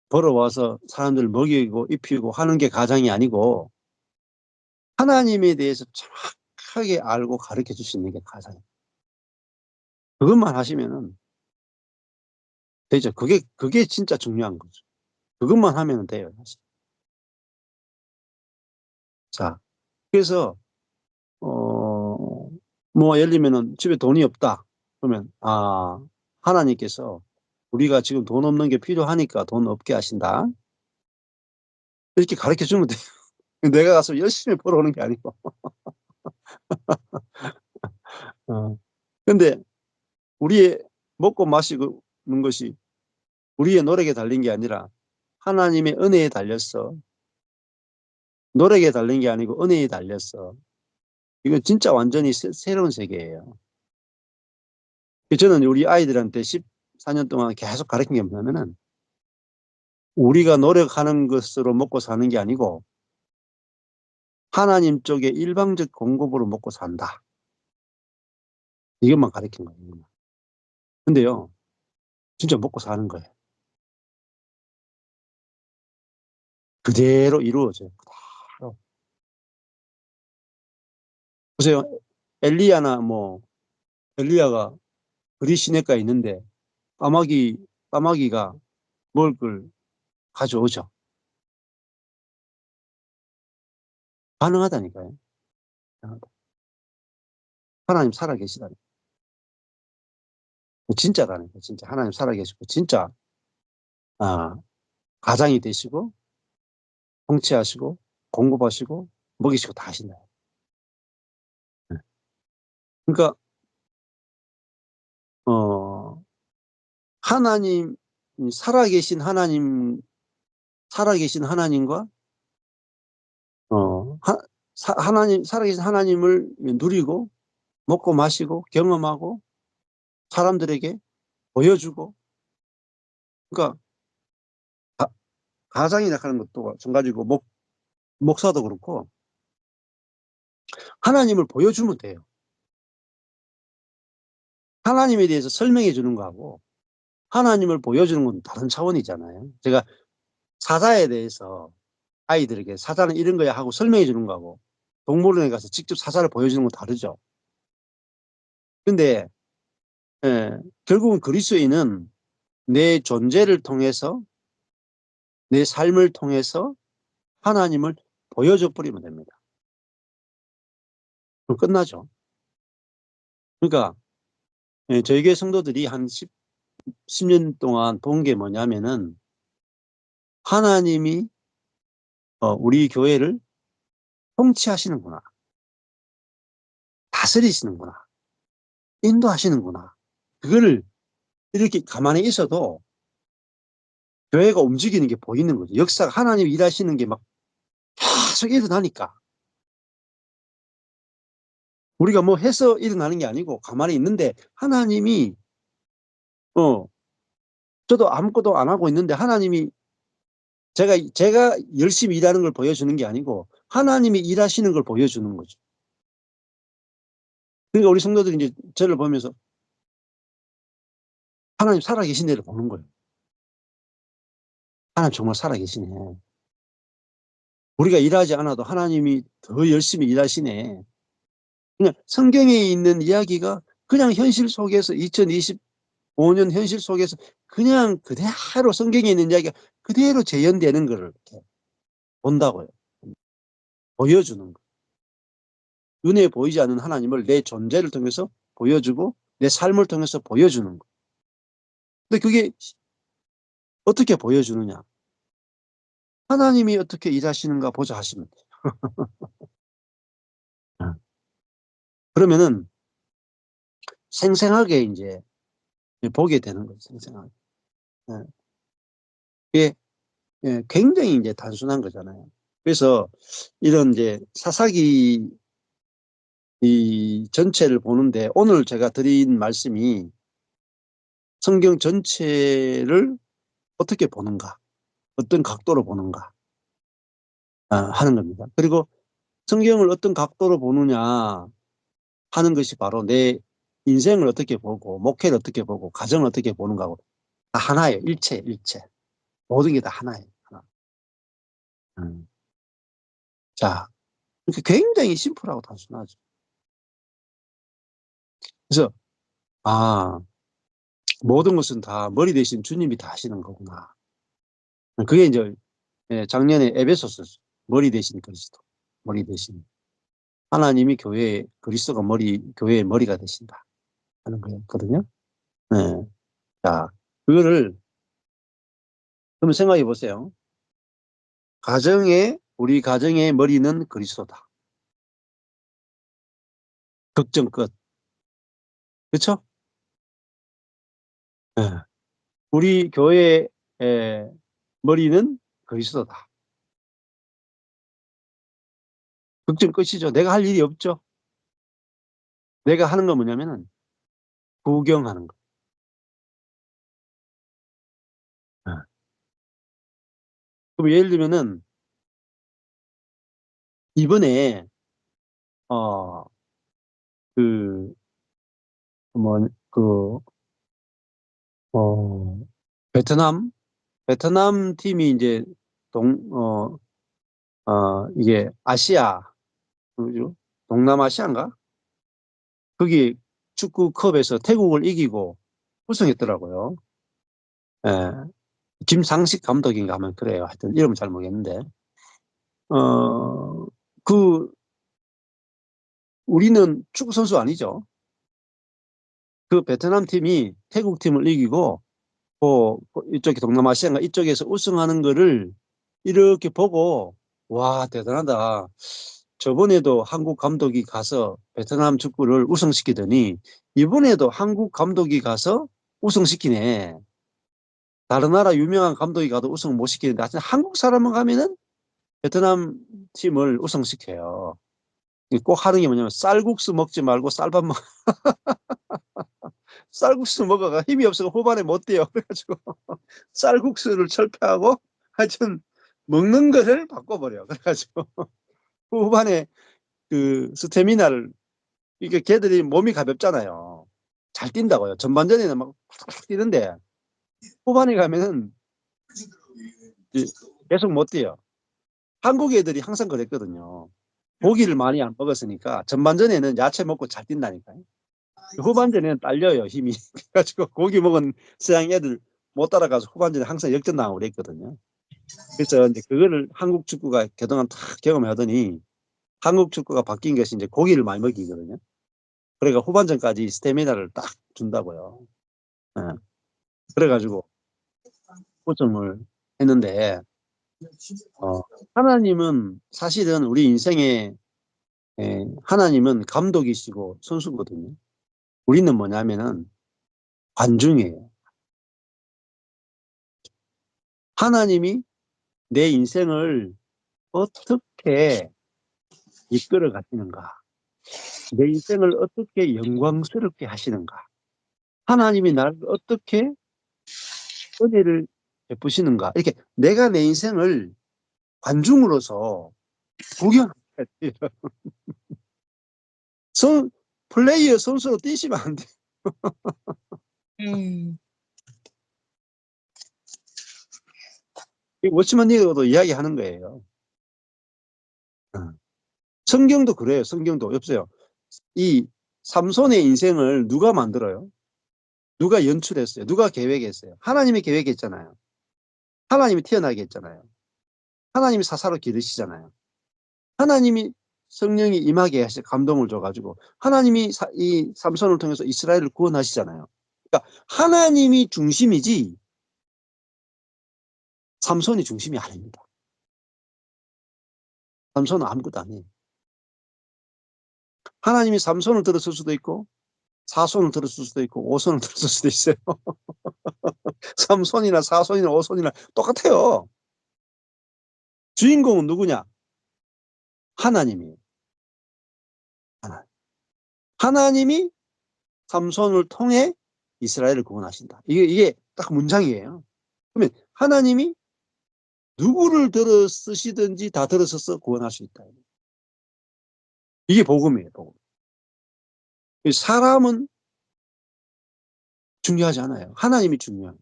벌어와서 사람들 먹이고 입히고 하는 게 가장이 아니고 하나님에 대해서 정확하게 알고 가르쳐 줄 수 있는 게 가장이에요. 그것만 하시면은 되죠. 그게 진짜 중요한 거죠. 그것만 하면 돼요, 사실. 자, 그래서 어 뭐 예를 들면은 집에 돈이 없다. 그러면 하나님께서 우리가 지금 돈 없는 게 필요하니까 돈 없게 하신다. 이렇게 가르쳐 주면 돼요. 내가 가서 열심히 벌어오는 게 아니고. 어. 근데 우리의 먹고 마시는 것이 우리의 노력에 달린 게 아니라 하나님의 은혜에 달렸어. 노력에 달린 게 아니고 은혜에 달렸어. 이건 진짜 완전히 새로운 세계예요. 저는 우리 아이들한테 14년 동안 계속 가르친 게 뭐냐면은 우리가 노력하는 것으로 먹고 사는 게 아니고 하나님 쪽에 일방적 공급으로 먹고 산다. 이것만 가르친 거예요. 근데요, 진짜 먹고 사는 거예요. 그대로 이루어져요. 그대로. 보세요. 엘리야나 뭐 엘리야가 그리 시내가에 있는데 까마귀가 먹을 걸 가져오죠. 가능하다니까요. 하나님 살아계시다니. 진짜라니까. 진짜 하나님 살아계시고 진짜 아, 가장이 되시고 통치하시고 공급하시고 먹이시고 다 하신다. 그러니까 어 하나님 살아계신 하나님 살아계신 하나님과 어 하, 하나님 살아계신 하나님을 누리고 먹고 마시고 경험하고 사람들에게 보여주고 그러니까 가, 가장이라 하는 것도 마찬가지고 목사도 그렇고 하나님을 보여주면 돼요. 하나님에 대해서 설명해 주는 거하고 하나님을 보여주는 건 다른 차원이잖아요. 제가 사자에 대해서 아이들에게 사자는 이런 거야 하고 설명해 주는 거하고 동물원에 가서 직접 사자를 보여주는 건 다르죠. 근데 예, 결국은 그리스도인은 내 존재를 통해서 내 삶을 통해서 하나님을 보여줘 버리면 됩니다. 그럼 끝나죠. 그러니까 저희 교회 성도들이 한 10년 동안 본 게 뭐냐면은 하나님이 우리 교회를 통치하시는구나. 다스리시는구나. 인도하시는구나. 그거를 이렇게 가만히 있어도 교회가 움직이는 게 보이는 거죠. 역사가 하나님이 일하시는 게 막 계속 일어나니까. 우리가 뭐 해서 일어나는 게 아니고 가만히 있는데 하나님이 어 저도 아무것도 안 하고 있는데 하나님이 제가 열심히 일하는 걸 보여주는 게 아니고 하나님이 일하시는 걸 보여주는 거죠. 그러니까 우리 성도들이 이제 저를 보면서 하나님 살아계신 데를 보는 거예요. 하나님 정말 살아계시네. 우리가 일하지 않아도 하나님이 더 열심히 일하시네. 그냥 성경에 있는 이야기가 그냥 현실 속에서 2025년 현실 속에서 그냥 그대로 성경에 있는 이야기가 그대로 재현되는 거를 이렇게 본다고요. 보여주는 거. 눈에 보이지 않는 하나님을 내 존재를 통해서 보여주고 내 삶을 통해서 보여주는 거. 근데 그게 어떻게 보여주느냐? 하나님이 어떻게 일하시는가 보자 하시면 돼요. 어. 그러면은 생생하게 이제 보게 되는 거죠. 생생하게. 예. 이게 굉장히 이제 단순한 거잖아요. 그래서 이런 이제 사사기 이 전체를 보는데 오늘 제가 드린 말씀이 성경 전체를 어떻게 보는가, 어떤 각도로 보는가 하는 겁니다. 그리고 성경을 어떤 각도로 보느냐 하는 것이 바로 내 인생을 어떻게 보고 목회를 어떻게 보고 가정을 어떻게 보는가고 다 하나예요. 일체, 일체. 모든 게 다 하나예요. 하나. 음. 자, 이렇게 굉장히 심플하고 단순하죠. 그래서, 아, 모든 것은 다 머리 대신 주님이 다 하시는 거구나. 그게 이제 예, 작년에 에베소서 머리 대신 그리스도. 머리 대신. 하나님이 그리스도가 교회의 머리가 되신다. 하는 거였거든요. 네. 자, 그거를, 그럼 생각해 보세요. 우리 가정의 머리는 그리스도다. 걱정 끝. 그렇죠? 예. 우리 교회의 머리는 그리스도다. 걱정 끝이죠. 내가 할 일이 없죠. 내가 하는 건 뭐냐면은 구경하는 거. 예. 그럼 예를 들면은 이번에 어 그 뭐 그 어 베트남 팀이 이제 이게 아시아 뭐죠? 동남아시아인가? 거기 축구컵에서 태국을 이기고 우승했더라고요. 예. 김상식 감독인가 하면 그래요. 하여튼 이름은 잘 모르겠는데. 어, 그, 우리는 축구 선수 아니죠. 그 베트남 팀이 태국 팀을 이기고, 이쪽에 동남아시아인가 이쪽에서 우승하는 거를 이렇게 보고, 와, 대단하다. 저번에도 한국 감독이 가서 베트남 축구를 우승시키더니, 이번에도 한국 감독이 가서 우승시키네. 다른 나라 유명한 감독이 가도 우승 못 시키는데, 하여튼 한국 사람만 가면은 베트남 팀을 우승시켜요. 꼭 하는 게 뭐냐면 쌀국수 먹지 말고 쌀밥 먹, 쌀국수 먹어가 힘이 없어서 후반에 못 뛰어. 그래가지고 쌀국수를 철폐하고 하여튼 먹는 것을 바꿔버려. 그래가지고 후반에 그 스태미나를, 이게 걔들이 몸이 가볍잖아요. 잘 뛴다고요. 전반전에는 막 팍팍 뛰는데 후반에 가면은 계속 못 뛰어. 한국 애들이 항상 그랬거든요. 고기를 많이 안 먹었으니까 전반전에는 야채 먹고 잘 뛴다니까요. 후반전에는 딸려요, 힘이. 그래가지고 고기 먹은 서양 애들 못 따라가서 후반전에 항상 역전당하고 그랬거든요. 그래서 이제 그거를 한국 축구가 그동안 다 경험하더니 한국 축구가 바뀐 것이 이제 고기를 많이 먹이거든요. 그러니까 후반전까지 스태미나를 딱 준다고요. 예. 그래가지고 고점을 했는데, 어, 하나님은 사실은 우리 인생에, 하나님은 감독이시고 선수거든요. 우리는 뭐냐면은 관중이에요. 하나님이 내 인생을 어떻게 이끌어 가시는가? 내 인생을 어떻게 영광스럽게 하시는가? 하나님이 나를 어떻게 은혜를 베푸시는가? 이렇게 내가 내 인생을 관중으로서 구경해야 돼요. 선, 플레이어 선수로 뛰시면 안 돼. 음, 워치만 니어도 이야기하는 거예요. 성경도 그래요. 성경도. 여보세요. 이 삼손의 인생을 누가 만들어요? 누가 연출했어요? 누가 계획했어요? 하나님이 계획했잖아요. 하나님이 태어나게 했잖아요. 하나님이 사사로 기르시잖아요. 하나님이 성령이 임하게 하시 감동을 줘가지고 하나님이 이 삼손을 통해서 이스라엘을 구원하시잖아요. 그러니까 하나님이 중심이지 삼손이 중심이 아닙니다. 삼손은 아무것도 아니에요. 하나님이 삼손을 들었을 수도 있고 사손을 들었을 수도 있고 오손을 들었을 수도 있어요. 삼손이나 사손이나 오손이나 똑같아요. 주인공은 누구냐? 하나님이에요. 하나님. 하나님이 삼손을 통해 이스라엘을 구원하신다. 이게 딱 문장이에요. 그러면 하나님이 누구를 들어 쓰시든지 다 들어 써서 구원할 수 있다. 이게 복음이에요, 복음. 사람은 중요하지 않아요. 하나님이 중요해요.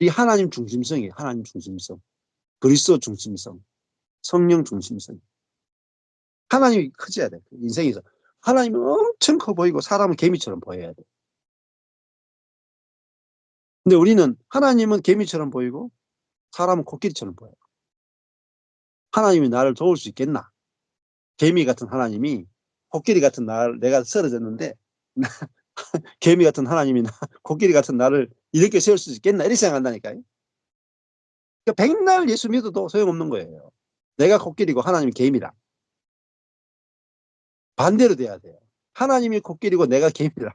이 하나님 중심성이에요. 하나님 중심성. 그리스도 중심성. 성령 중심성. 하나님이 커져야 돼. 인생에서. 하나님은 엄청 커 보이고 사람은 개미처럼 보여야 돼. 근데 우리는 하나님은 개미처럼 보이고 사람은 코끼리처럼 보여요. 하나님이 나를 도울 수 있겠나? 개미 같은 하나님이 코끼리 같은 나를, 내가 쓰러졌는데 개미 같은 하나님이 코끼리 같은 나를 이렇게 세울 수 있겠나? 이렇게 생각한다니까요. 그러니까 백날 예수 믿어도 소용없는 거예요. 내가 코끼리고 하나님이 개미라. 반대로 돼야 돼요. 하나님이 코끼리고 내가 개미라.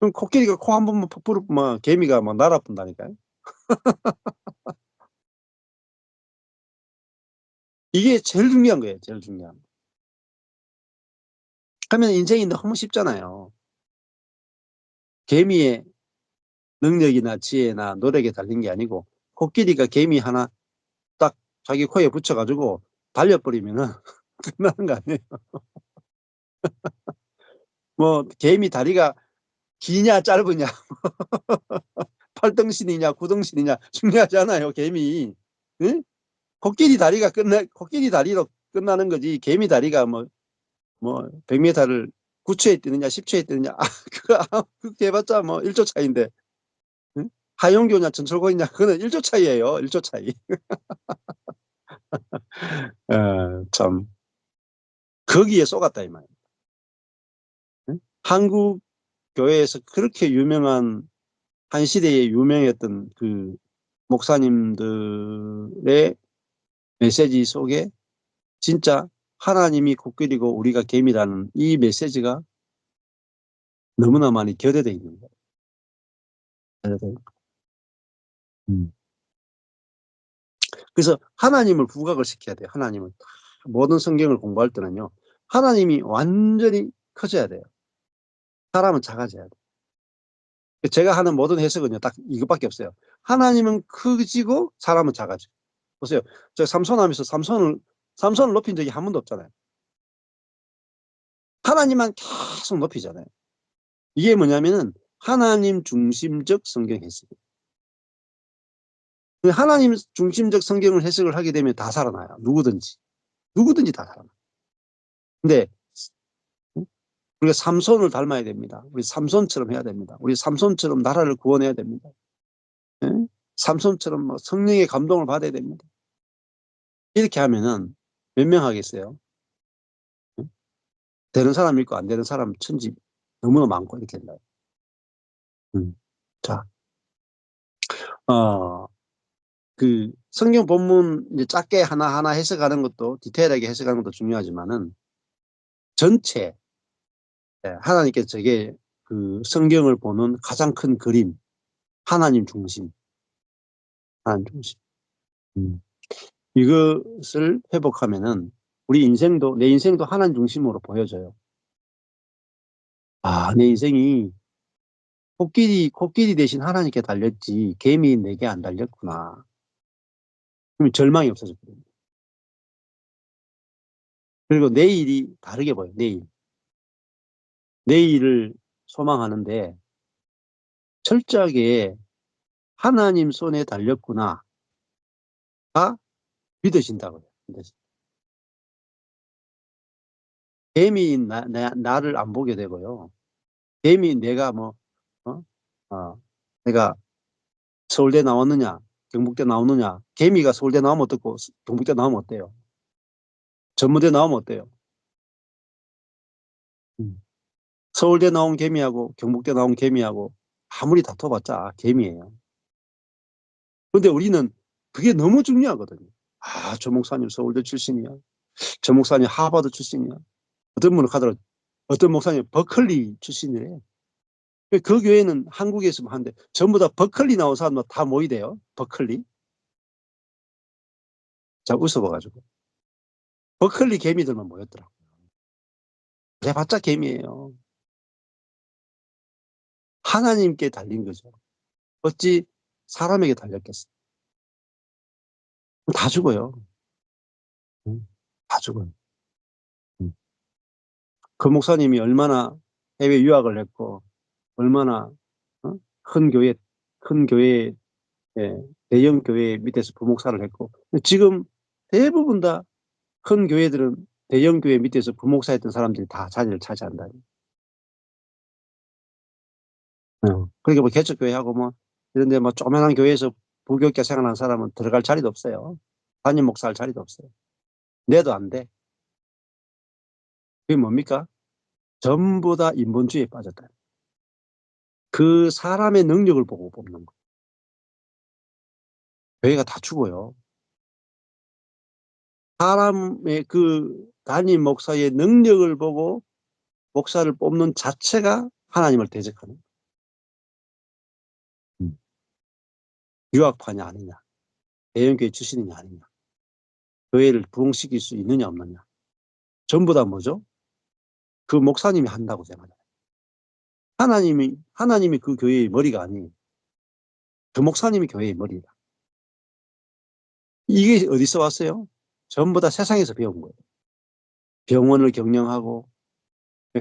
그럼 코끼리가 코 한 번만 푹 부르면 개미가 막 날아뿐다니까요. 이게 제일 중요한 거예요. 제일 중요한 거. 하면 인생이 너무 쉽잖아요. 개미의 능력이나 지혜나 노력에 달린 게 아니고 코끼리가 개미 하나 딱 자기 코에 붙여가지고 달려버리면은 끝나는 거 아니에요. 뭐 개미 다리가 기냐 짧으냐 팔등신이냐 구등신이냐 중요하지 않아요. 개미. 응? 코끼리 다리로 끝나는 거지. 개미 다리가 뭐 100m를 9초에 뛰느냐 10초에 뛰느냐 그거 해봤자 뭐 1초 차이인데. 응? 하용교냐 전철고이냐 그거는 1초 차이예요. 1초 차이. 참 거기에 쏘갔다 이 말이에요. 응? 한국 교회에서 그렇게 유명한 한 시대에 유명했던 그 목사님들의 메시지 속에 진짜 하나님이 코끼리고 우리가 개미라는 이 메시지가 너무나 많이 결여되어 있는 거예요. 음. 그래서 하나님을 부각을 시켜야 돼요. 하나님을. 모든 성경을 공부할 때는요. 하나님이 완전히 커져야 돼요. 사람은 작아져야 돼요. 제가 하는 모든 해석은요. 딱 이것밖에 없어요. 하나님은 커지고 사람은 작아져요. 보세요. 제가 삼손 하면서 삼손을 높인 적이 한 번도 없잖아요. 하나님만 계속 높이잖아요. 이게 뭐냐면은 하나님 중심적 성경 해석. 하나님 중심적 성경을 해석을 하게 되면 다 살아나요. 누구든지 다 살아나요. 근데 우리가 삼손을 닮아야 됩니다. 우리 삼손처럼 해야 됩니다. 우리 삼손처럼 나라를 구원해야 됩니다. 예? 삼손처럼 뭐 성령의 감동을 받아야 됩니다. 이렇게 하면은 몇 명 하겠어요? 예? 되는 사람 있고 안 되는 사람 천지 너무나 많고 이렇게 된다. 자, 어, 그 성경 본문 이제 짧게 하나하나 해석하는 것도 디테일하게 해석하는 것도 중요하지만은 전체 하나님께서 저게 그 성경을 보는 가장 큰 그림 하나님 중심, 하나님 중심. 음. 이것을 회복하면은 우리 인생도 내 인생도 하나님 중심으로 보여져요. 아, 내 인생이 코끼리 대신 하나님께 달렸지 개미 내게 안 달렸구나. 그러면 절망이 없어졌거든요. 그리고 내일이 다르게 보여요. 내일을 소망하는데 철저하게 하나님 손에 달렸구나. 가 믿어진다고요. 개미인 나를 안 보게 되고요. 개미인 내가 어? 내가 서울대 나왔느냐, 경북대 나오느냐, 개미가 서울대 나오면 어떻고, 경북대 나오면 어때요? 전문대 나오면 어때요? 음. 서울대 나온 개미하고 경북대 나온 개미하고 아무리 다퉈봤자 개미예요. 근데 우리는 그게 너무 중요하거든요. 아, 저 목사님 서울대 출신이야. 저 목사님 하버드 출신이야. 어떤 분은 하더라 어떤 목사님 버클리 출신이래. 그 교회는 한국에서만 하는데 전부 다 버클리 나온 사람들 다 모이대요. 버클리. 자, 웃어봐가지고. 버클리 개미들만 모였더라고. 그래봤자 개미예요. 하나님께 달린 거죠. 어찌 사람에게 달렸겠어. 다 죽어요. 다 죽어요. 그 목사님이 얼마나 해외 유학을 했고, 얼마나, 어? 큰 교회, 큰 교회, 예, 대형 교회 밑에서 부목사를 했고, 지금 대부분 다 큰 교회들은 대형 교회 밑에서 부목사했던 사람들이 다 자리를 차지한다. 그러니까 뭐 개척교회하고 뭐 이런데 뭐 조그만한 교회에서 부교육자 생활하는 사람은 들어갈 자리도 없어요. 담임 목사할 자리도 없어요. 내도 안 돼. 그게 뭡니까? 전부 다 인본주의에 빠졌다. 그 사람의 능력을 보고 뽑는 거예요. 교회가 다 죽어요. 사람의 그 담임 목사의 능력을 보고 목사를 뽑는 자체가 하나님을 대적하는 거예요. 유학파냐 아니냐, 대형교회 출신이냐 아니냐, 교회를 부흥시킬 수 있느냐 없느냐, 전부 다 뭐죠? 그 목사님이 한다고 생각해요. 하나님이 그 교회의 머리가 아니에요. 그 목사님이 교회의 머리다. 이게 어디서 왔어요? 전부 다 세상에서 배운 거예요. 병원을 경영하고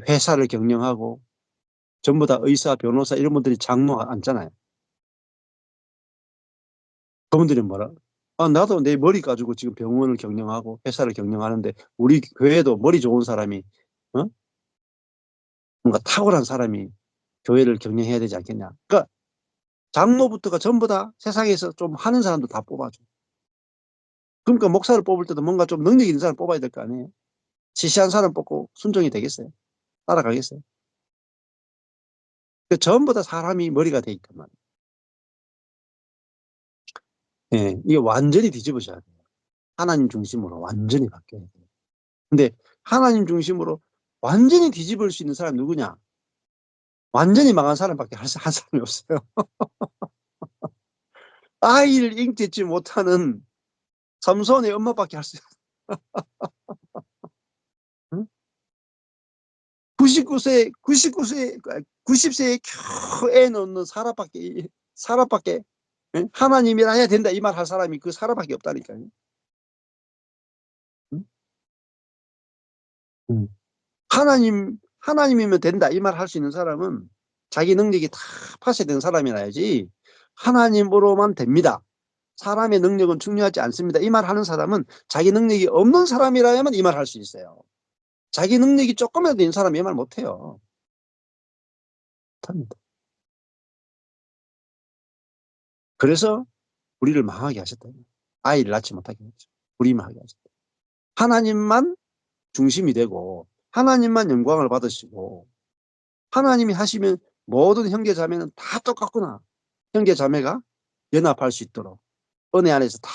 회사를 경영하고 전부 다 의사, 변호사 이런 분들이 장로 앉잖아요. 그분들이 뭐라? 아, 나도 내 머리 가지고 지금 병원을 경영하고 회사를 경영하는데 우리 교회도 머리 좋은 사람이, 어? 뭔가 탁월한 사람이 교회를 경영해야 되지 않겠냐. 그러니까 장로부터가 전부 다 세상에서 좀 하는 사람도 다 뽑아줘. 그러니까 목사를 뽑을 때도 뭔가 좀 능력 있는 사람 뽑아야 될 거 아니에요. 시시한 사람 뽑고 순종이 되겠어요? 따라가겠어요? 그 전부 다 사람이 머리가 돼 있단 말이에요. 예, 이게 완전히 뒤집어져야 돼요. 하나님 중심으로 완전히 바뀌어야 돼요. 근데 하나님 중심으로 완전히 뒤집을 수 있는 사람이 누구냐? 완전히 망한 사람밖에 한 사람이 없어요. 아이를 잉태치 못하는 삼손의 엄마밖에 할 수 없어요. 99세, 99세, 90세에 겨우 애 낳는 사라밖에, 예? 하나님이라 해야 된다 이 말 할 사람이 그 사라밖에 없다니까요. 응? 응. 하나님이면 된다 이 말 할 수 있는 사람은 자기 능력이 다 파쇄된 사람이라야지 하나님으로만 됩니다. 사람의 능력은 중요하지 않습니다. 이 말 하는 사람은 자기 능력이 없는 사람이라야만 이 말 할 수 있어요. 자기 능력이 조금이라도 있는 사람이 이 말 못해요. 못합니다. 그래서 우리를 망하게 하셨다. 아이를 낳지 못하게 했죠. 불임하게 하셨다. 하나님만 중심이 되고 하나님만 영광을 받으시고 하나님이 하시면 모든 형제 자매는 다 똑같구나. 형제 자매가 연합할 수 있도록 은혜 안에서 다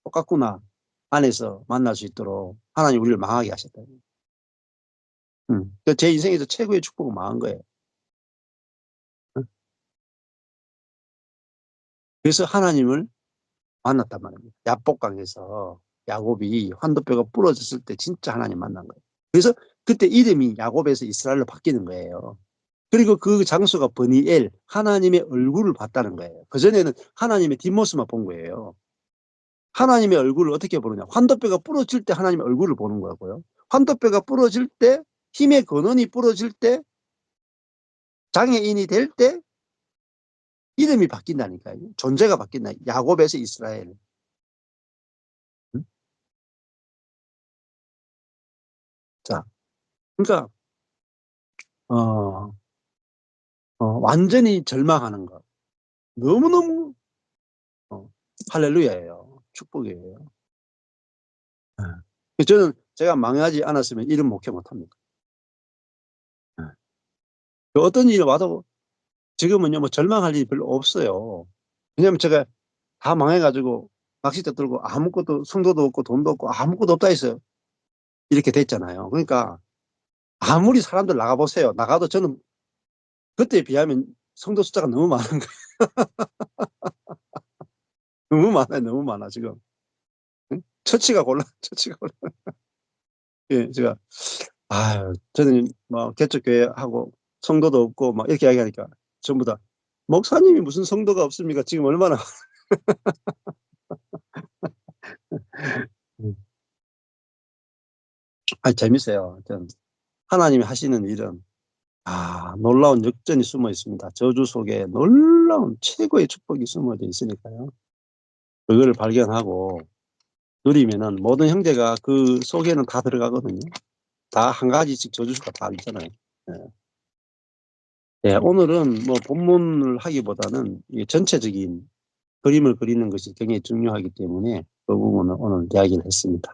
똑같구나 안에서 만날 수 있도록 하나님 우리를 망하게 하셨다. 제 인생에서 최고의 축복은 망한 거예요. 그래서 하나님을 만났단 말입니다. 야복강에서 야곱이 환도뼈가 부러졌을 때 진짜 하나님 만난 거예요. 그래서 그때 이름이 야곱에서 이스라엘로 바뀌는 거예요. 그리고 그 장소가 버니엘, 하나님의 얼굴을 봤다는 거예요. 그전에는 하나님의 뒷모습만 본 거예요. 하나님의 얼굴을 어떻게 보느냐. 환도뼈가 부러질 때 하나님의 얼굴을 보는 거고요. 환도뼈가 부러질 때, 힘의 근원이 부러질 때, 장애인이 될 때 이름이 바뀐다니까요. 존재가 바뀐다. 야곱에서 이스라엘. 응? 자, 그러니까 어, 완전히 절망하는 것. 너무너무 어, 할렐루야예요. 축복이에요. 네. 저는 제가 망하지 않았으면 이런 목회 못합니다. 네. 어떤 일이 와도 지금은요, 뭐 절망할 일이 별로 없어요. 왜냐면 제가 다 망해가지고 낚싯대 들고 아무것도 성도도 없고 돈도 없고 아무것도 없다 했어요. 이렇게 됐잖아요. 그러니까 아무리 사람들 나가보세요. 나가도 저는 그때에 비하면 성도 숫자가 너무 많은 거예요. 너무 많아요. 너무 많아 지금. 응? 처치가 곤란. 처치가 곤란. 예, 제가 저는 뭐 개척교회 하고 성도도 없고 막 이렇게 이야기하니까 전부 다 목사님이 무슨 성도가 없습니까? 지금 얼마나 음. 재밌어요. 하나님이 하시는 일은 놀라운 역전이 숨어 있습니다. 저주 속에 놀라운 최고의 축복이 숨어져 있으니까요. 그걸 발견하고 누리면은 모든 형제가 그 속에는 다 들어가거든요. 다 한 가지씩 저주가 다 있잖아요. 예. 예, 오늘은 뭐 본문을 하기보다는 이 전체적인 그림을 그리는 것이 굉장히 중요하기 때문에 그 부분을 오늘 이야기를 했습니다.